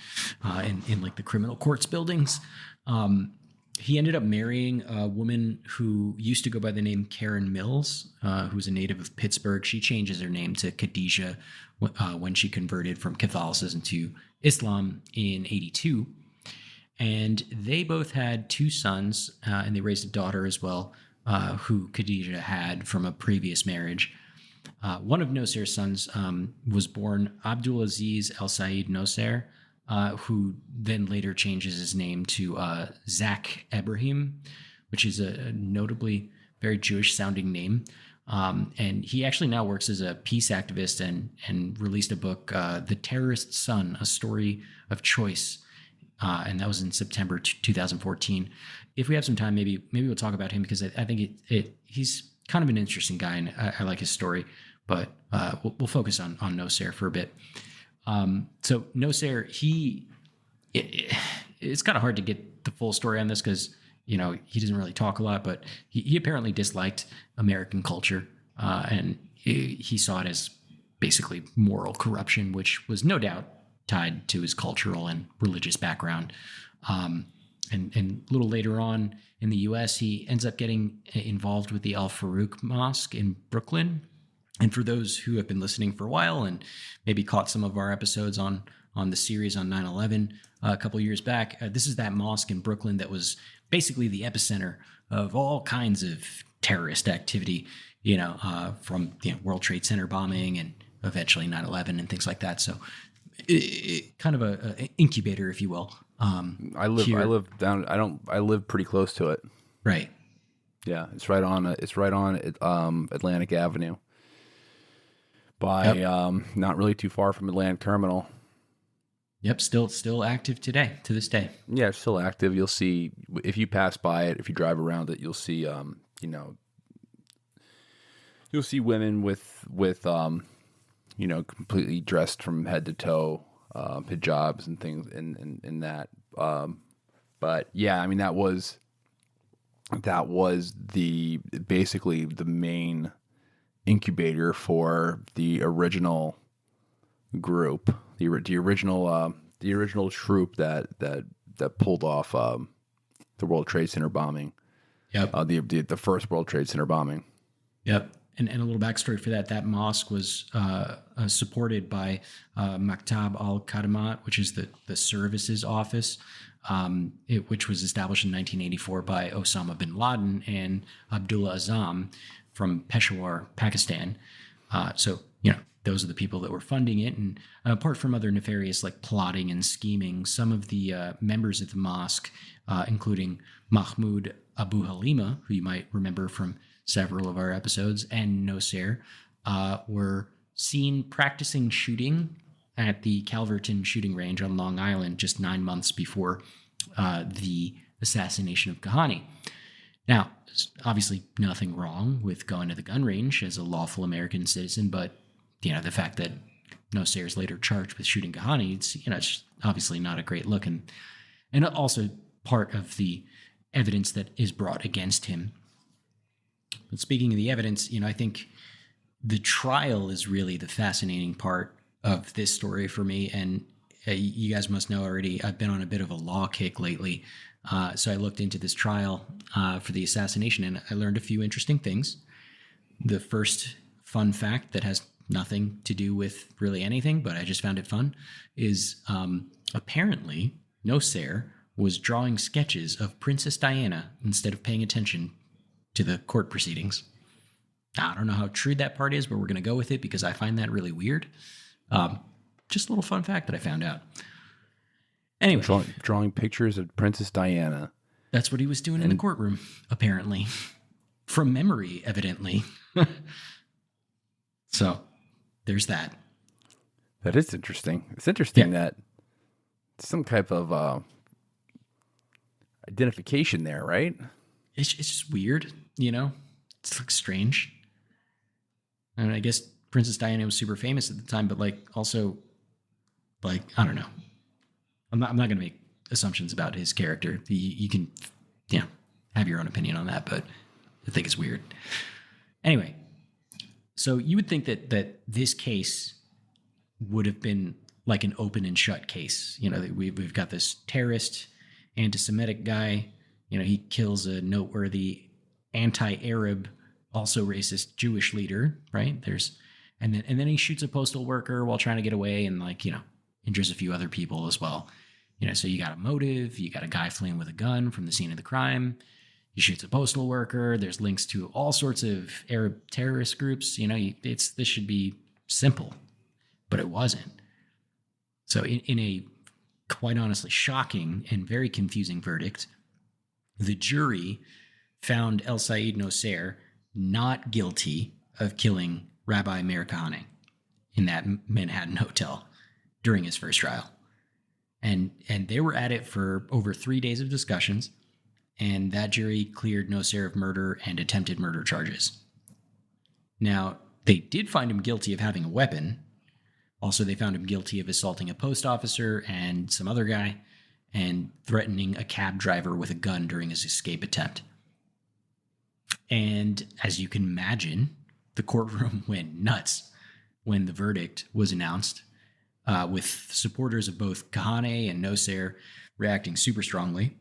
in like the criminal courts buildings. He ended up marrying a woman who used to go by the name Karen Mills, who's a native of Pittsburgh. She changes her name to Khadijah when she converted from Catholicism to Islam in 82. And they both had two sons, and they raised a daughter as well, who Khadijah had from a previous marriage. One of Nosair's sons was born Abdulaziz El Sayed Nosair, who then later changes his name to Zach Ebrahim, which is a notably very Jewish-sounding name. And he actually now works as a peace activist and released a book, The Terrorist Son, A Story of Choice. And that was in September 2014. If we have some time, maybe we'll talk about him, because I think he's kind of an interesting guy, and I like his story. But we'll focus on Nosair for a bit. So Nosair, it's kind of hard to get the full story on this because, he doesn't really talk a lot, but he apparently disliked American culture, and he saw it as basically moral corruption, which was no doubt tied to his cultural and religious background. And a little later on in the U.S., he ends up getting involved with the Al Farouk Mosque in Brooklyn. And for those who have been listening for a while and maybe caught some of our episodes on the series on 9/11 a couple years back, this is that mosque in Brooklyn that was basically the epicenter of all kinds of terrorist activity, from World Trade Center bombing and eventually 9/11 and things like that. So it kind of a incubator, if you will. I live pretty close to it. Right. Yeah, it's right on Atlantic Avenue. Not really too far from Atlantic Terminal. Yep, still active today, to this day. Yeah, it's still active. You'll see, if you pass by it, if you drive around it, you'll see, you'll see women with completely dressed from head to toe, hijabs and things in that. But yeah, I mean, that was basically the main incubator for the original group, the original troop that pulled off the World Trade Center bombing. Yep. The first World Trade Center bombing. Yep. And a little backstory for that mosque was supported by Maktab al-Khadamat, which is the services office, which was established in 1984 by Osama bin Laden and Abdullah Azzam from Peshawar, Pakistan. So, those are the people that were funding it. And apart from other nefarious like plotting and scheming, some of the members of the mosque, including Mahmoud Abu Halima, who you might remember from several of our episodes, and Nosair, were seen practicing shooting at the Calverton shooting range on Long Island just 9 months before the assassination of Kahane. Now, there's obviously nothing wrong with going to the gun range as a lawful American citizen, but the fact that Nosair is later charged with shooting Kahane, it's obviously not a great look, and also part of the evidence that is brought against him. But speaking of the evidence, I think the trial is really the fascinating part of this story for me. And you guys must know already, I've been on a bit of a law kick lately. So I looked into this trial for the assassination, and I learned a few interesting things. The first fun fact that has nothing to do with really anything, but I just found it fun, is apparently Nosair was drawing sketches of Princess Diana instead of paying attention to the court proceedings. Now, I don't know how true that part is, but we're going to go with it because I find that really weird. Just a little fun fact that I found out. Anyway. Drawing pictures of Princess Diana. That's what he was doing in the courtroom, apparently. From memory, evidently. So, there's that. That is interesting. It's interesting that some type of identification there, right? It's just weird, you know? It's like strange. I mean, I guess Princess Diana was super famous at the time, but like also, like, I don't know. I'm not going to make assumptions about his character. You can, have your own opinion on that, but I think it's weird. Anyway, so you would think that this case would have been like an open and shut case. You know, we've got this terrorist, anti-Semitic guy. You know, he kills a noteworthy anti-Arab, also racist Jewish leader, right? And then he shoots a postal worker while trying to get away, and injures a few other people as well. You know, so you got a motive, you got a guy fleeing with a gun from the scene of the crime. He shoots a postal worker. There's links to all sorts of Arab terrorist groups. You know, this should be simple, but it wasn't. So in a quite honestly shocking and very confusing verdict, the jury found El Sayed Nosair not guilty of killing Rabbi Meir Kahane in that Manhattan hotel during his first trial. And they were at it for over 3 days of discussions, and that jury cleared Nosair of murder and attempted murder charges. Now, they did find him guilty of having a weapon. Also, they found him guilty of assaulting a post officer and some other guy, and threatening a cab driver with a gun during his escape attempt. And as you can imagine, the courtroom went nuts when the verdict was announced, with supporters of both Kahane and Nosair reacting super strongly.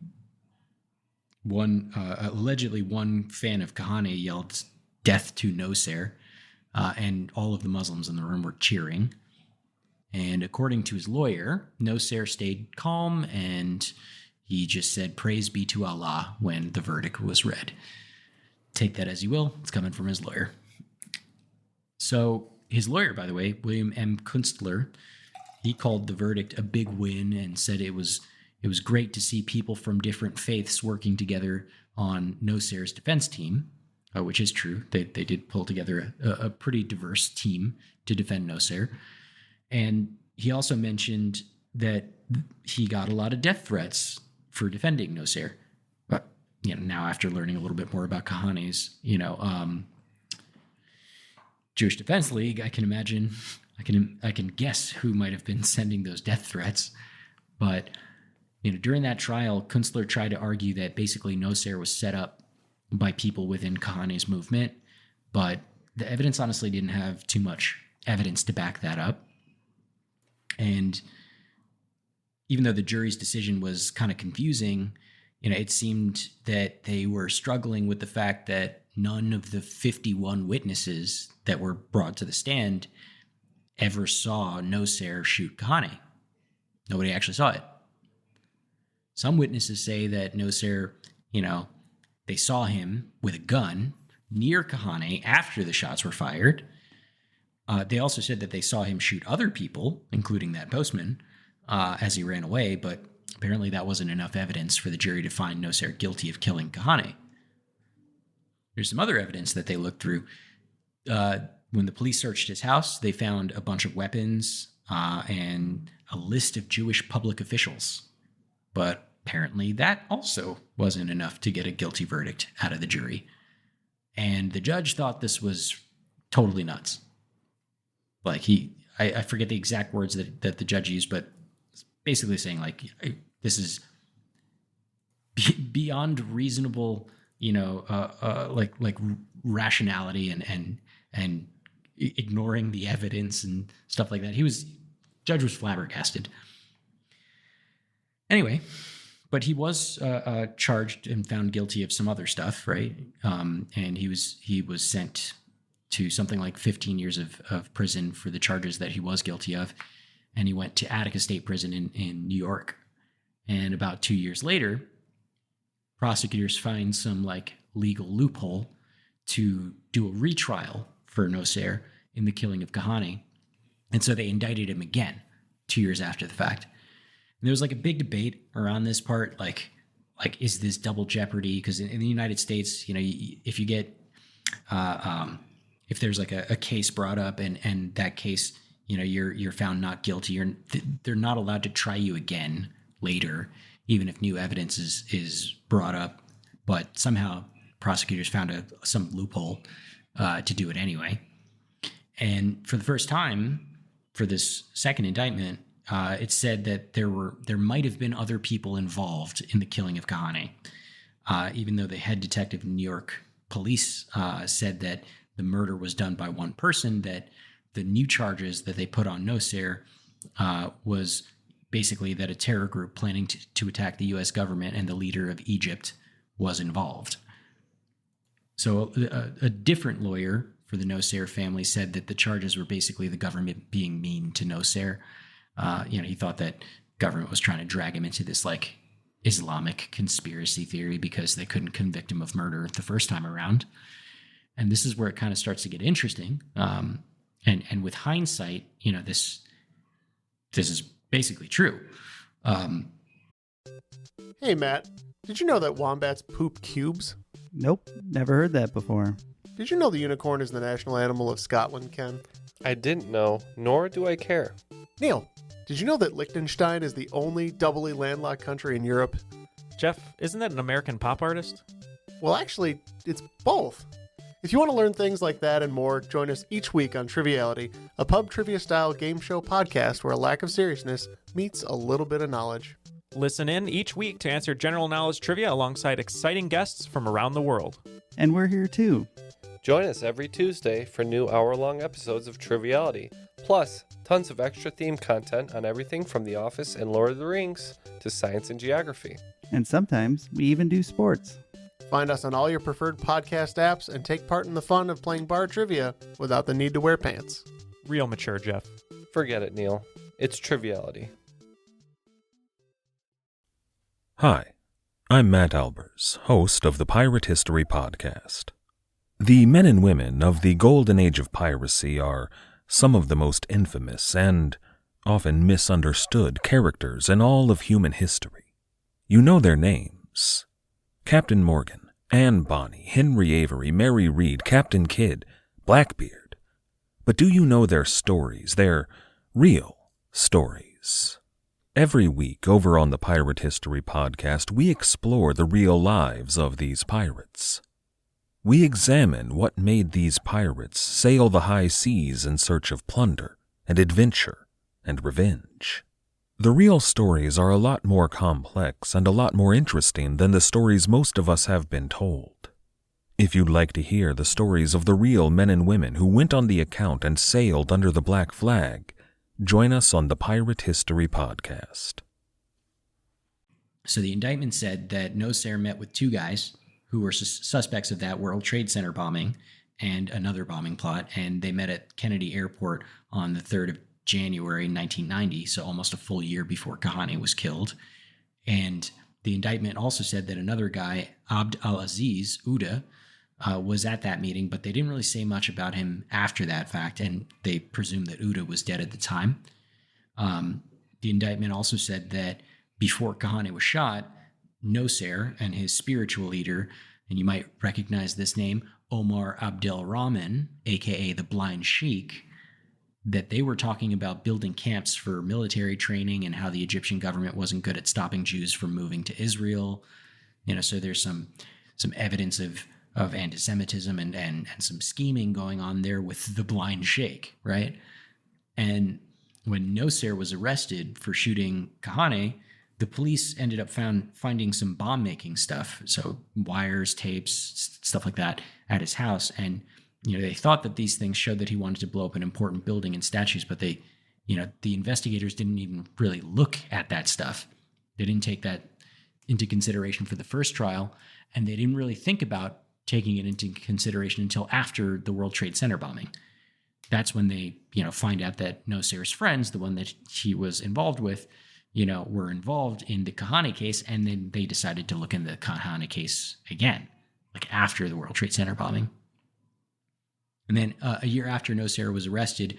Allegedly one fan of Kahane yelled "Death to Nosair," and all of the Muslims in the room were cheering. And according to his lawyer, Nosair stayed calm, and he just said, "Praise be to Allah," when the verdict was read. Take that as you will. It's coming from his lawyer. So his lawyer, by the way, William M. Kunstler, he called the verdict a big win and said it was great to see people from different faiths working together on Nosair's defense team, which is true. They did pull together a pretty diverse team to defend Nosair. And he also mentioned that he got a lot of death threats for defending Nosair. But now after learning a little bit more about Kahane's, Jewish Defense League, I can imagine, I can guess who might have been sending those death threats. But during that trial, Kunstler tried to argue that basically Nosair was set up by people within Kahane's movement, but the evidence honestly didn't have too much evidence to back that up. And even though the jury's decision was kind of confusing, it seemed that they were struggling with the fact that none of the 51 witnesses that were brought to the stand ever saw Nosair shoot Kahane. Nobody actually saw it. Some witnesses say that Nosair, they saw him with a gun near Kahane after the shots were fired. They also said that they saw him shoot other people, including that postman, as he ran away, but apparently that wasn't enough evidence for the jury to find Nosair guilty of killing Kahane. There's some other evidence that they looked through. When the police searched his house, they found a bunch of weapons and a list of Jewish public officials. But apparently that also wasn't enough to get a guilty verdict out of the jury. And the judge thought this was totally nuts. Like I forget the exact words that the judge used, but basically saying this is beyond reasonable, like rationality and ignoring the evidence and stuff like that. Judge was flabbergasted. Anyway, but he was charged and found guilty of some other stuff, right? And he was sent to something like 15 years of prison for the charges that he was guilty of. And he went to Attica State Prison in New York. And about 2 years later, prosecutors find some like legal loophole to do a retrial for Nosair in the killing of Kahane. And so they indicted him again 2 years after the fact. And there was like a big debate around this part, like is this double jeopardy? Because in the United States, you know, if you get if there's like a case brought up and that case, you know, you're found not guilty, they're not allowed to try you again later, even if new evidence is brought up. But somehow prosecutors found some loophole to do it anyway. And for the first time, for this second indictment, it said that there might have been other people involved in the killing of Kahane, even though the head detective in New York police said that the murder was done by one person, that the new charges that they put on Nosair was basically that a terror group planning to attack the U.S. government and the leader of Egypt was involved. So a different lawyer for the Nosair family said that the charges were basically the government being mean to Nosair. He thought that government was trying to drag him into this like Islamic conspiracy theory because they couldn't convict him of murder the first time around. And this is where it kind of starts to get interesting. And with hindsight, you know, this is basically true. Hey, Matt, did you know that wombats poop cubes? Nope, never heard that before. Did you know the unicorn is the national animal of Scotland, Ken? I didn't know, nor do I care. Neil, did you know that Liechtenstein is the only doubly landlocked country in Europe? Jeff, isn't that an American pop artist? Well, actually, it's both. If you want to learn things like that and more, join us each week on Triviality, a pub trivia-style game show podcast where a lack of seriousness meets a little bit of knowledge. Listen in each week to answer general knowledge trivia alongside exciting guests from around the world. And we're here too. Join us every Tuesday for new hour-long episodes of Triviality, plus tons of extra theme content on everything from The Office and Lord of the Rings to science and geography. And sometimes we even do sports. Find us on all your preferred podcast apps and take part in the fun of playing bar trivia without the need to wear pants. Real mature, Jeff. Forget it, Neil. It's Triviality. Hi, I'm Matt Albers, host of the Pirate History Podcast. The men and women of the golden age of piracy are some of the most infamous and often misunderstood characters in all of human history. You know their names: Captain Morgan, Anne Bonny, Henry Avery, Mary Read, Captain Kidd, Blackbeard. But do you know their stories, their real stories? Every week over on the Pirate History Podcast, we explore the real lives of these pirates. We examine what made these pirates sail the high seas in search of plunder and adventure and revenge. The real stories are a lot more complex and a lot more interesting than the stories most of us have been told. If you'd like to hear the stories of the real men and women who went on the account and sailed under the black flag, join us on the Pirate History Podcast. So the indictment said that Nosair met with two guys who were suspects of that World Trade Center bombing and another bombing plot, and they met at Kennedy Airport on the 3rd of January 1990, so almost a full year before Kahane was killed. And the indictment also said that another guy, Abd al-Aziz Uda, was at that meeting, but they didn't really say much about him after that fact, and they presumed that Uda was dead at the time. The indictment also said that before Kahane was shot, Nosair and his spiritual leader, and you might recognize this name, Omar Abdel Rahman, aka the Blind Sheikh, that they were talking about building camps for military training and how the Egyptian government wasn't good at stopping Jews from moving to Israel. You know, so there's some evidence of anti-Semitism and some scheming going on there with the Blind Sheikh, right? And when Nosair was arrested for shooting Kahane, the police ended up finding some bomb-making stuff, so wires, tapes, stuff like that, at his house. And they thought that these things showed that he wanted to blow up an important building and statues, but the investigators didn't even really look at that stuff. They didn't take that into consideration for the first trial, and they didn't really think about taking it into consideration until after the World Trade Center bombing. That's when they, find out that Nosair's friends, the one that he was involved with, were involved in the Kahane case. And then they decided to look into the Kahane case again, like after the World Trade Center bombing. And then a year after Nocera was arrested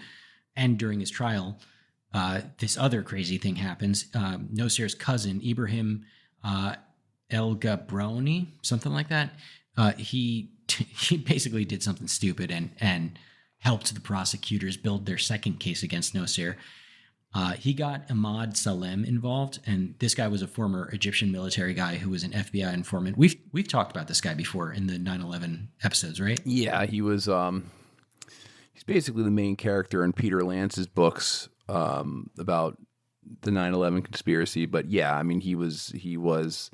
and during his trial, this other crazy thing happens. Nocera's cousin, Ibrahim El Gabroni, something like that, he basically did something stupid and helped the prosecutors build their second case against Nocer. He got Ahmad Salem involved, and this guy was a former Egyptian military guy who was an FBI informant. We've talked about this guy before in the 9/11 episodes, right? Yeah, he was. He's basically the main character in Peter Lance's books about the 9/11 conspiracy. But yeah, I mean, he was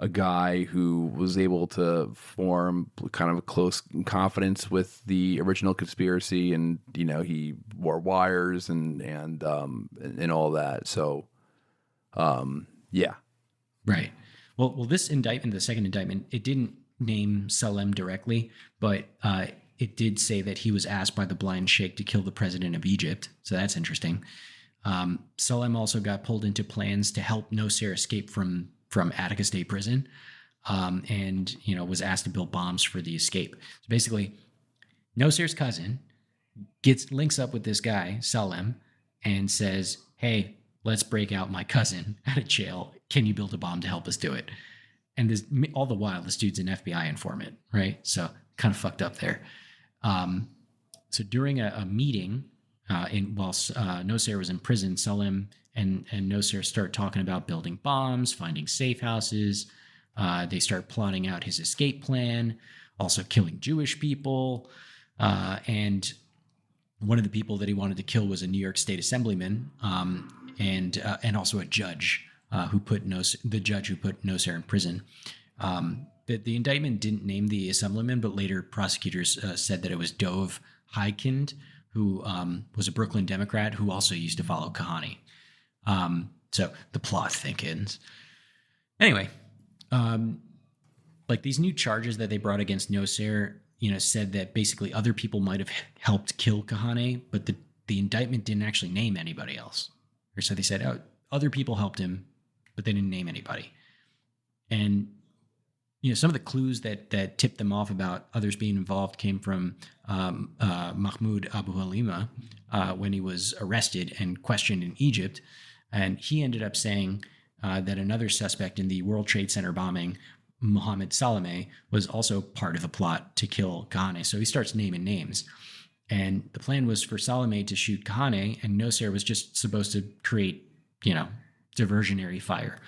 a guy who was able to form kind of a close confidence with the original conspiracy, and he wore wires and all that. So, yeah, right. Well, this indictment, the second indictment, it didn't name Salem directly, but it did say that he was asked by the blind sheikh to kill the president of Egypt. So that's interesting. Salem also got pulled into plans to help Nocer escape from Attica State Prison, and was asked to build bombs for the escape. So basically, Nocer's cousin links up with this guy Salem and says, "Hey, let's break out my cousin out of jail. Can you build a bomb to help us do it?" And all the while, this dude's an FBI informant, right? So kind of fucked up there. So during a meeting, while Nocer was in prison, Salem and Nocer start talking about building bombs, finding safe houses. They start plotting out his escape plan, also killing Jewish people. And one of the people that he wanted to kill was a New York State assemblyman, and also a judge who put Nocer in prison. The indictment didn't name the assemblyman, but later prosecutors said that it was Dov Hykind, who was a Brooklyn Democrat who also used to follow Kahane. So the plot thickens. Anyway, like these new charges that they brought against Nocer, said that basically other people might have helped kill Kahane, but the indictment didn't actually name anybody else. Or so they said, oh, other people helped him, but they didn't name anybody. And some of the clues that tipped them off about others being involved came from Mahmoud Abu Halima when he was arrested and questioned in Egypt. And he ended up saying that another suspect in the World Trade Center bombing, Mohammed Salame, was also part of the plot to kill Kahane. So he starts naming names. And the plan was for Salame to shoot Kahane, and Nocer was just supposed to create, diversionary fire.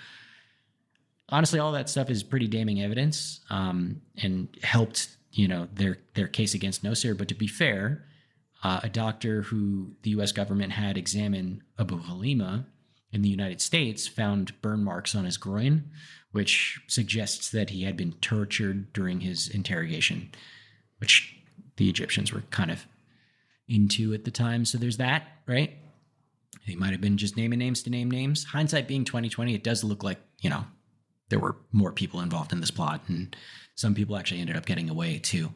Honestly, all that stuff is pretty damning evidence, and helped, their case against Nocer. But to be fair, a doctor who the U.S. government had examine Abu Halima in the United States found burn marks on his groin, which suggests that he had been tortured during his interrogation, which the Egyptians were kind of into at the time. So there's that, right? He might have been just naming names to name names. Hindsight being 2020, it does look like, there were more people involved in this plot, and some people actually ended up getting away too.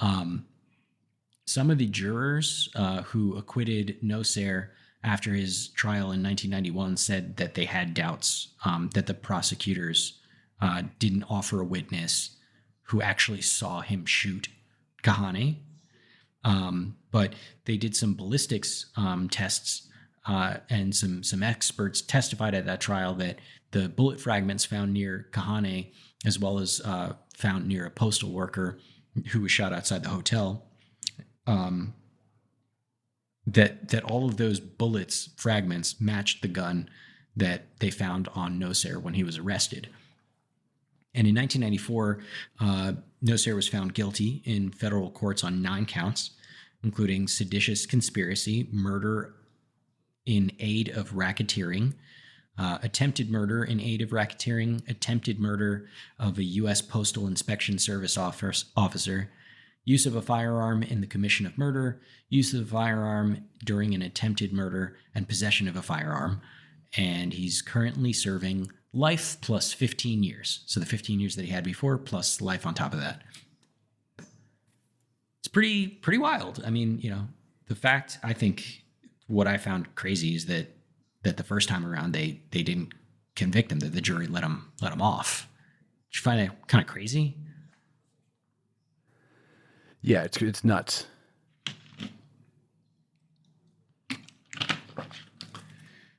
Some of the jurors who acquitted Nocer after his trial in 1991 said that they had doubts that the prosecutors didn't offer a witness who actually saw him shoot Kahane. But they did some ballistics tests, and some experts testified at that trial that the bullet fragments found near Kahane, as well as found near a postal worker who was shot outside the hotel, that all of those bullets fragments matched the gun that they found on Nocer when he was arrested. And in 1994, Nocer was found guilty in federal courts on 9 counts, including seditious conspiracy, murder in aid of racketeering, attempted murder in aid of racketeering, attempted murder of a U.S. Postal Inspection Service officer, use of a firearm in the commission of murder, use of a firearm during an attempted murder, and possession of a firearm. And he's currently serving life plus 15 years. So the 15 years that he had before plus life on top of that. It's pretty wild. I mean, the fact, I think what I found crazy is that that the first time around they didn't convict him, that the jury let him off. Did you find that kind of crazy? Yeah, it's nuts.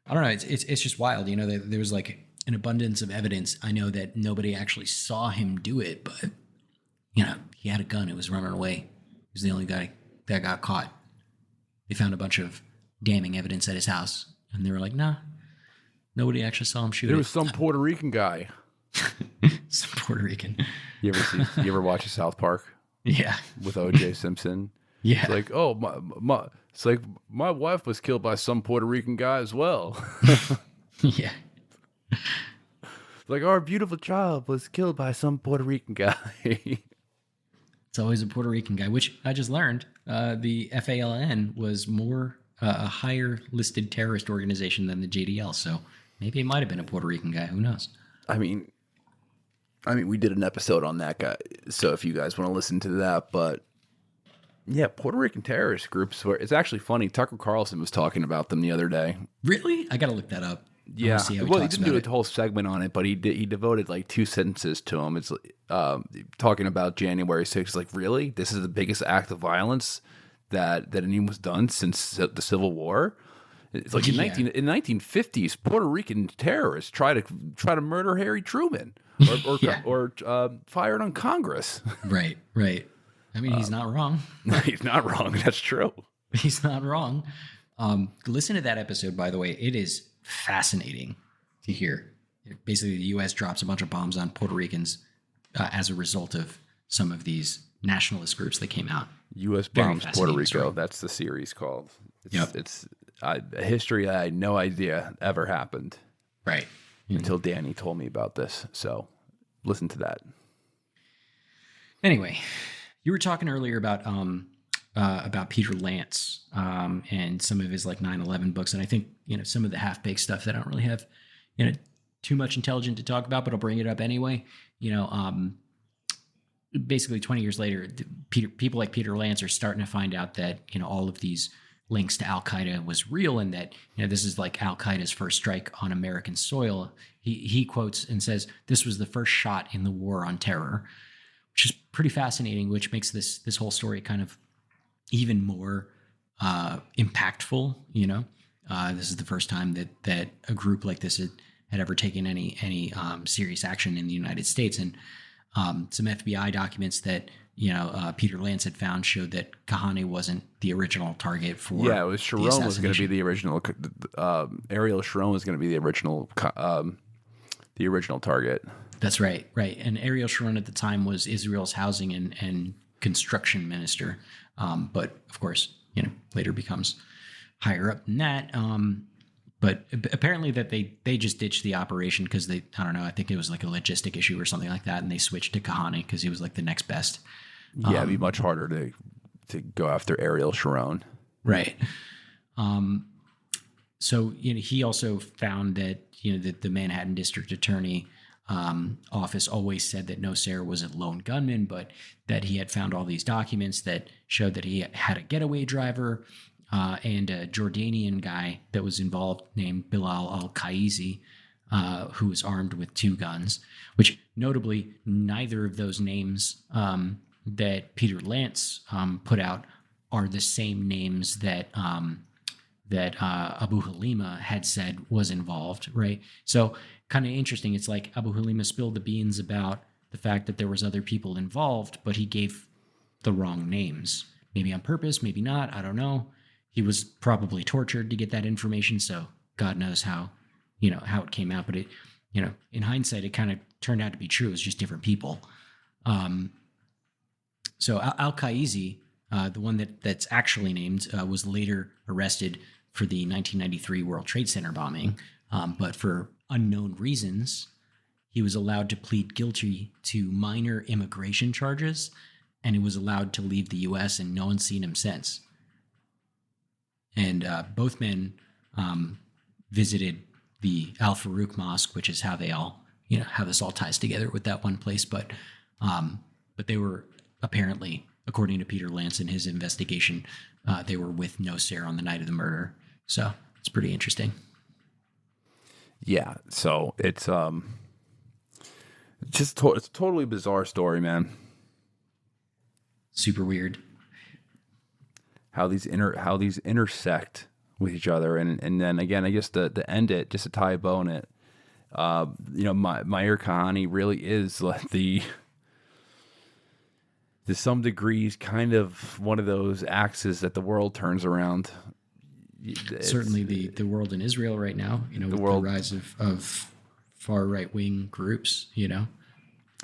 I don't know. It's just wild. You know, there was like an abundance of evidence. I know that nobody actually saw him do it, but you know, he had a gun. It was running away. He was the only guy that got caught. They found a bunch of damning evidence at his house, and they were like, "Nah, nobody actually saw him shoot." There was some Puerto Rican guy. Some Puerto Rican. You ever watch South Park? Yeah. With O.J. Simpson. Yeah. It's like, oh my. It's like my wife was killed by some Puerto Rican guy as well. Yeah. It's like our beautiful child was killed by some Puerto Rican guy. It's always a Puerto Rican guy, which I just learned. The FALN was more a higher listed terrorist organization than the JDL. So maybe it might have been a Puerto Rican guy. Who knows? I mean, we did an episode on that guy. So if you guys want to listen to that, but yeah, Puerto Rican terrorist groups. It's actually funny. Tucker Carlson was talking about them the other day. Really? I got to look that up. Yeah. Well, he didn't do a whole segment on it, but he devoted like 2 sentences to him. It's talking about January 6th. It's like, really? This is the biggest act of violence that anyone was done since the Civil War? It's like in 1950s, Puerto Rican terrorists try to murder Harry Truman or fired on Congress. Right. I mean, he's not wrong. He's not wrong. That's true. He's not wrong. Listen to that episode, by the way. It is fascinating to hear. Basically, the U.S. drops a bunch of bombs on Puerto Ricans as a result of some of these nationalist groups that came out. U.S. bombs Puerto Rico. Story. That's the series called. It's a history I had no idea ever happened. Right. Until Danny told me about this. So listen to that. Anyway, you were talking earlier about Peter Lance and some of his like 9/11 books, and I think some of the half-baked stuff that I don't really have too much intelligent to talk about, but I'll bring it up anyway. Basically 20 years later, people like Peter Lance are starting to find out that all of these links to Al Qaeda was real, and that this is like Al Qaeda's first strike on American soil. He quotes and says this was the first shot in the war on terror, which is pretty fascinating. Which makes this whole story kind of even more impactful. This is the first time that a group like this had ever taken any serious action in the United States, and some FBI documents that Peter Lance had found showed that Kahane wasn't the original target for. Yeah, it was Sharon was going to be the original. Ariel Sharon was going to be the original target. That's right. And Ariel Sharon at the time was Israel's housing and construction minister, but of course, later becomes higher up than that. But apparently that they just ditched the operation because I don't know, I think it was like a logistic issue or something like that, and they switched to Kahane because he was like the next best. Yeah, it'd be much harder to go after Ariel Sharon. Right. So he also found that that the Manhattan District Attorney office always said that Nosair was a lone gunman, but that he had found all these documents that showed that he had a getaway driver. And a Jordanian guy that was involved named Bilal al-Qaizi, who was armed with 2 guns, which notably neither of those names that Peter Lance put out are the same names that Abu Halima had said was involved, right? So kind of interesting. It's like Abu Halima spilled the beans about the fact that there was other people involved, but he gave the wrong names. Maybe on purpose, maybe not, I don't know. He was probably tortured to get that information, so God knows how it came out. But it, in hindsight, it kind of turned out to be true. It was just different people. So Al-Qaizi, the one that's actually named, was later arrested for the 1993 World Trade Center bombing. But for unknown reasons, he was allowed to plead guilty to minor immigration charges, and he was allowed to leave the U.S., and no one's seen him since. And both men visited the Al Farouk Mosque, which is how they all, how this all ties together with that one place. But they were apparently, according to Peter Lance in his investigation, they were with Nosair on the night of the murder. So it's pretty interesting. Yeah, so it's it's a totally bizarre story, man. Super weird. How these intersect with each other, and then again, I guess to end it, just to tie a bow in it, Meir Kahane really is like to some degrees kind of one of those axes that the world turns around. Certainly the world in Israel right now, with the rise of far right-wing groups,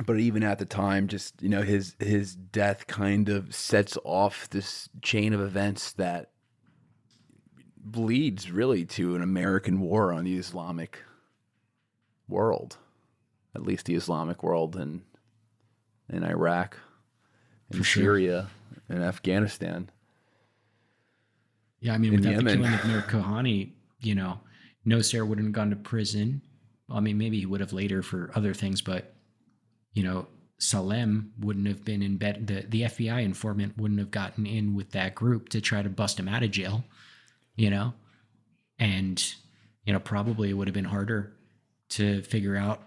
But even at the time, just, his death kind of sets off this chain of events that bleeds really to an American war on the Islamic world, at least the Islamic world in Iraq, in Syria, and Afghanistan. Yeah, I mean, without the killing of Meir Kahane, Nasser wouldn't have gone to prison. Well, I mean, maybe he would have later for other things, but, Salem wouldn't have been in bed. The FBI informant wouldn't have gotten in with that group to try to bust him out of jail, and, probably it would have been harder to figure out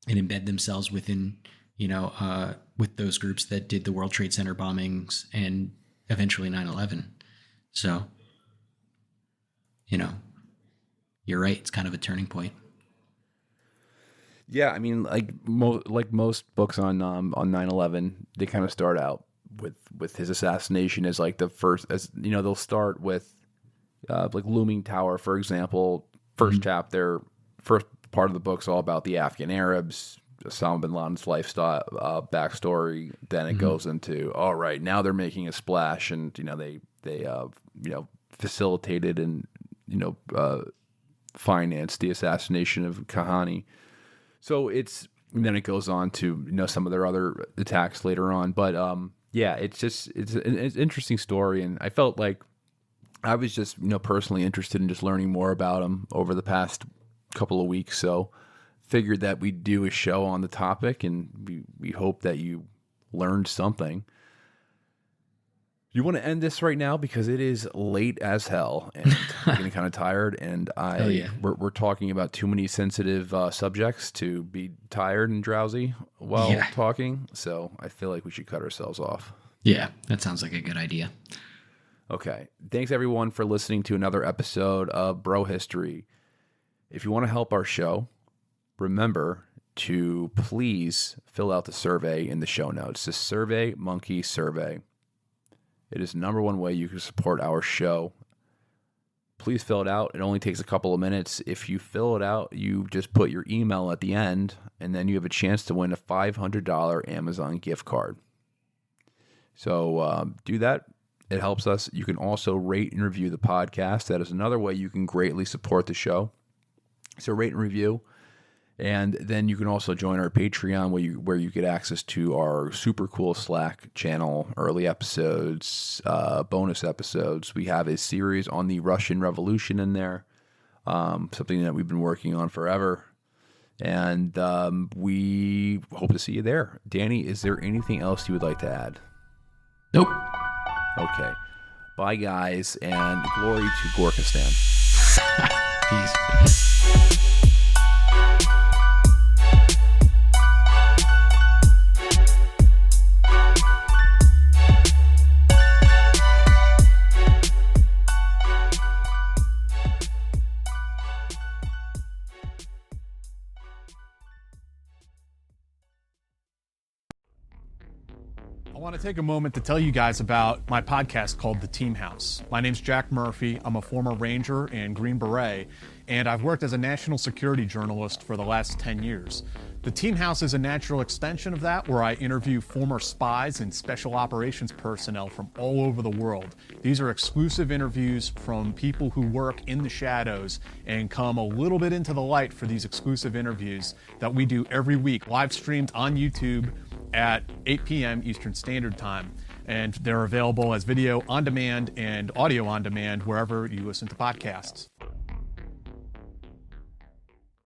and embed themselves within, with those groups that did the World Trade Center bombings and eventually 9/11. So, you're right. It's kind of a turning point. Yeah, I mean, like most books on 9/11, they kind of start out with his assassination as like the first, they'll start with like Looming Tower, for example. First chapter, first part of the book's all about the Afghan Arabs, Osama bin Laden's lifestyle, backstory. Then it goes into, all right, now they're making a splash, and they facilitated and financed the assassination of Kahane. So then it goes on to some of their other attacks later on. But yeah, it's an interesting story, and I felt like I was just personally interested in just learning more about him over the past couple of weeks. So figured that we'd do a show on the topic, and we hope that you learned something. You want to end this right now because it is late as hell, and I'm getting kind of tired, and we're talking about too many sensitive subjects to be tired and drowsy while talking. So I feel like we should cut ourselves off. Yeah, that sounds like a good idea. Okay. Thanks everyone for listening to another episode of Bro History. If you want to help our show, remember to please fill out the survey in the show notes, the Survey Monkey Survey. It is the number one way you can support our show. Please fill it out. It only takes a couple of minutes. If you fill it out, you just put your email at the end, and then you have a chance to win a $500 Amazon gift card. So do that. It helps us. You can also rate and review the podcast. That is another way you can greatly support the show. So rate and review. And then you can also join our Patreon where you get access to our super cool Slack channel, early episodes, bonus episodes. We have a series on the Russian Revolution in there, something that we've been working on forever. And we hope to see you there. Danny, is there anything else you would like to add? Nope. Okay. Bye, guys, and glory to Gorkistan. Peace. I want to take a moment to tell you guys about my podcast called The Team House. My name's Jack Murphy. I'm a former Ranger and Green Beret, and I've worked as a national security journalist for the last 10 years. The Team House is a natural extension of that, where I interview former spies and special operations personnel from all over the world. These are exclusive interviews from people who work in the shadows and come a little bit into the light for these exclusive interviews that we do every week, live streamed on YouTube at 8 p.m. Eastern Standard Time. And they're available as video on demand and audio on demand wherever you listen to podcasts.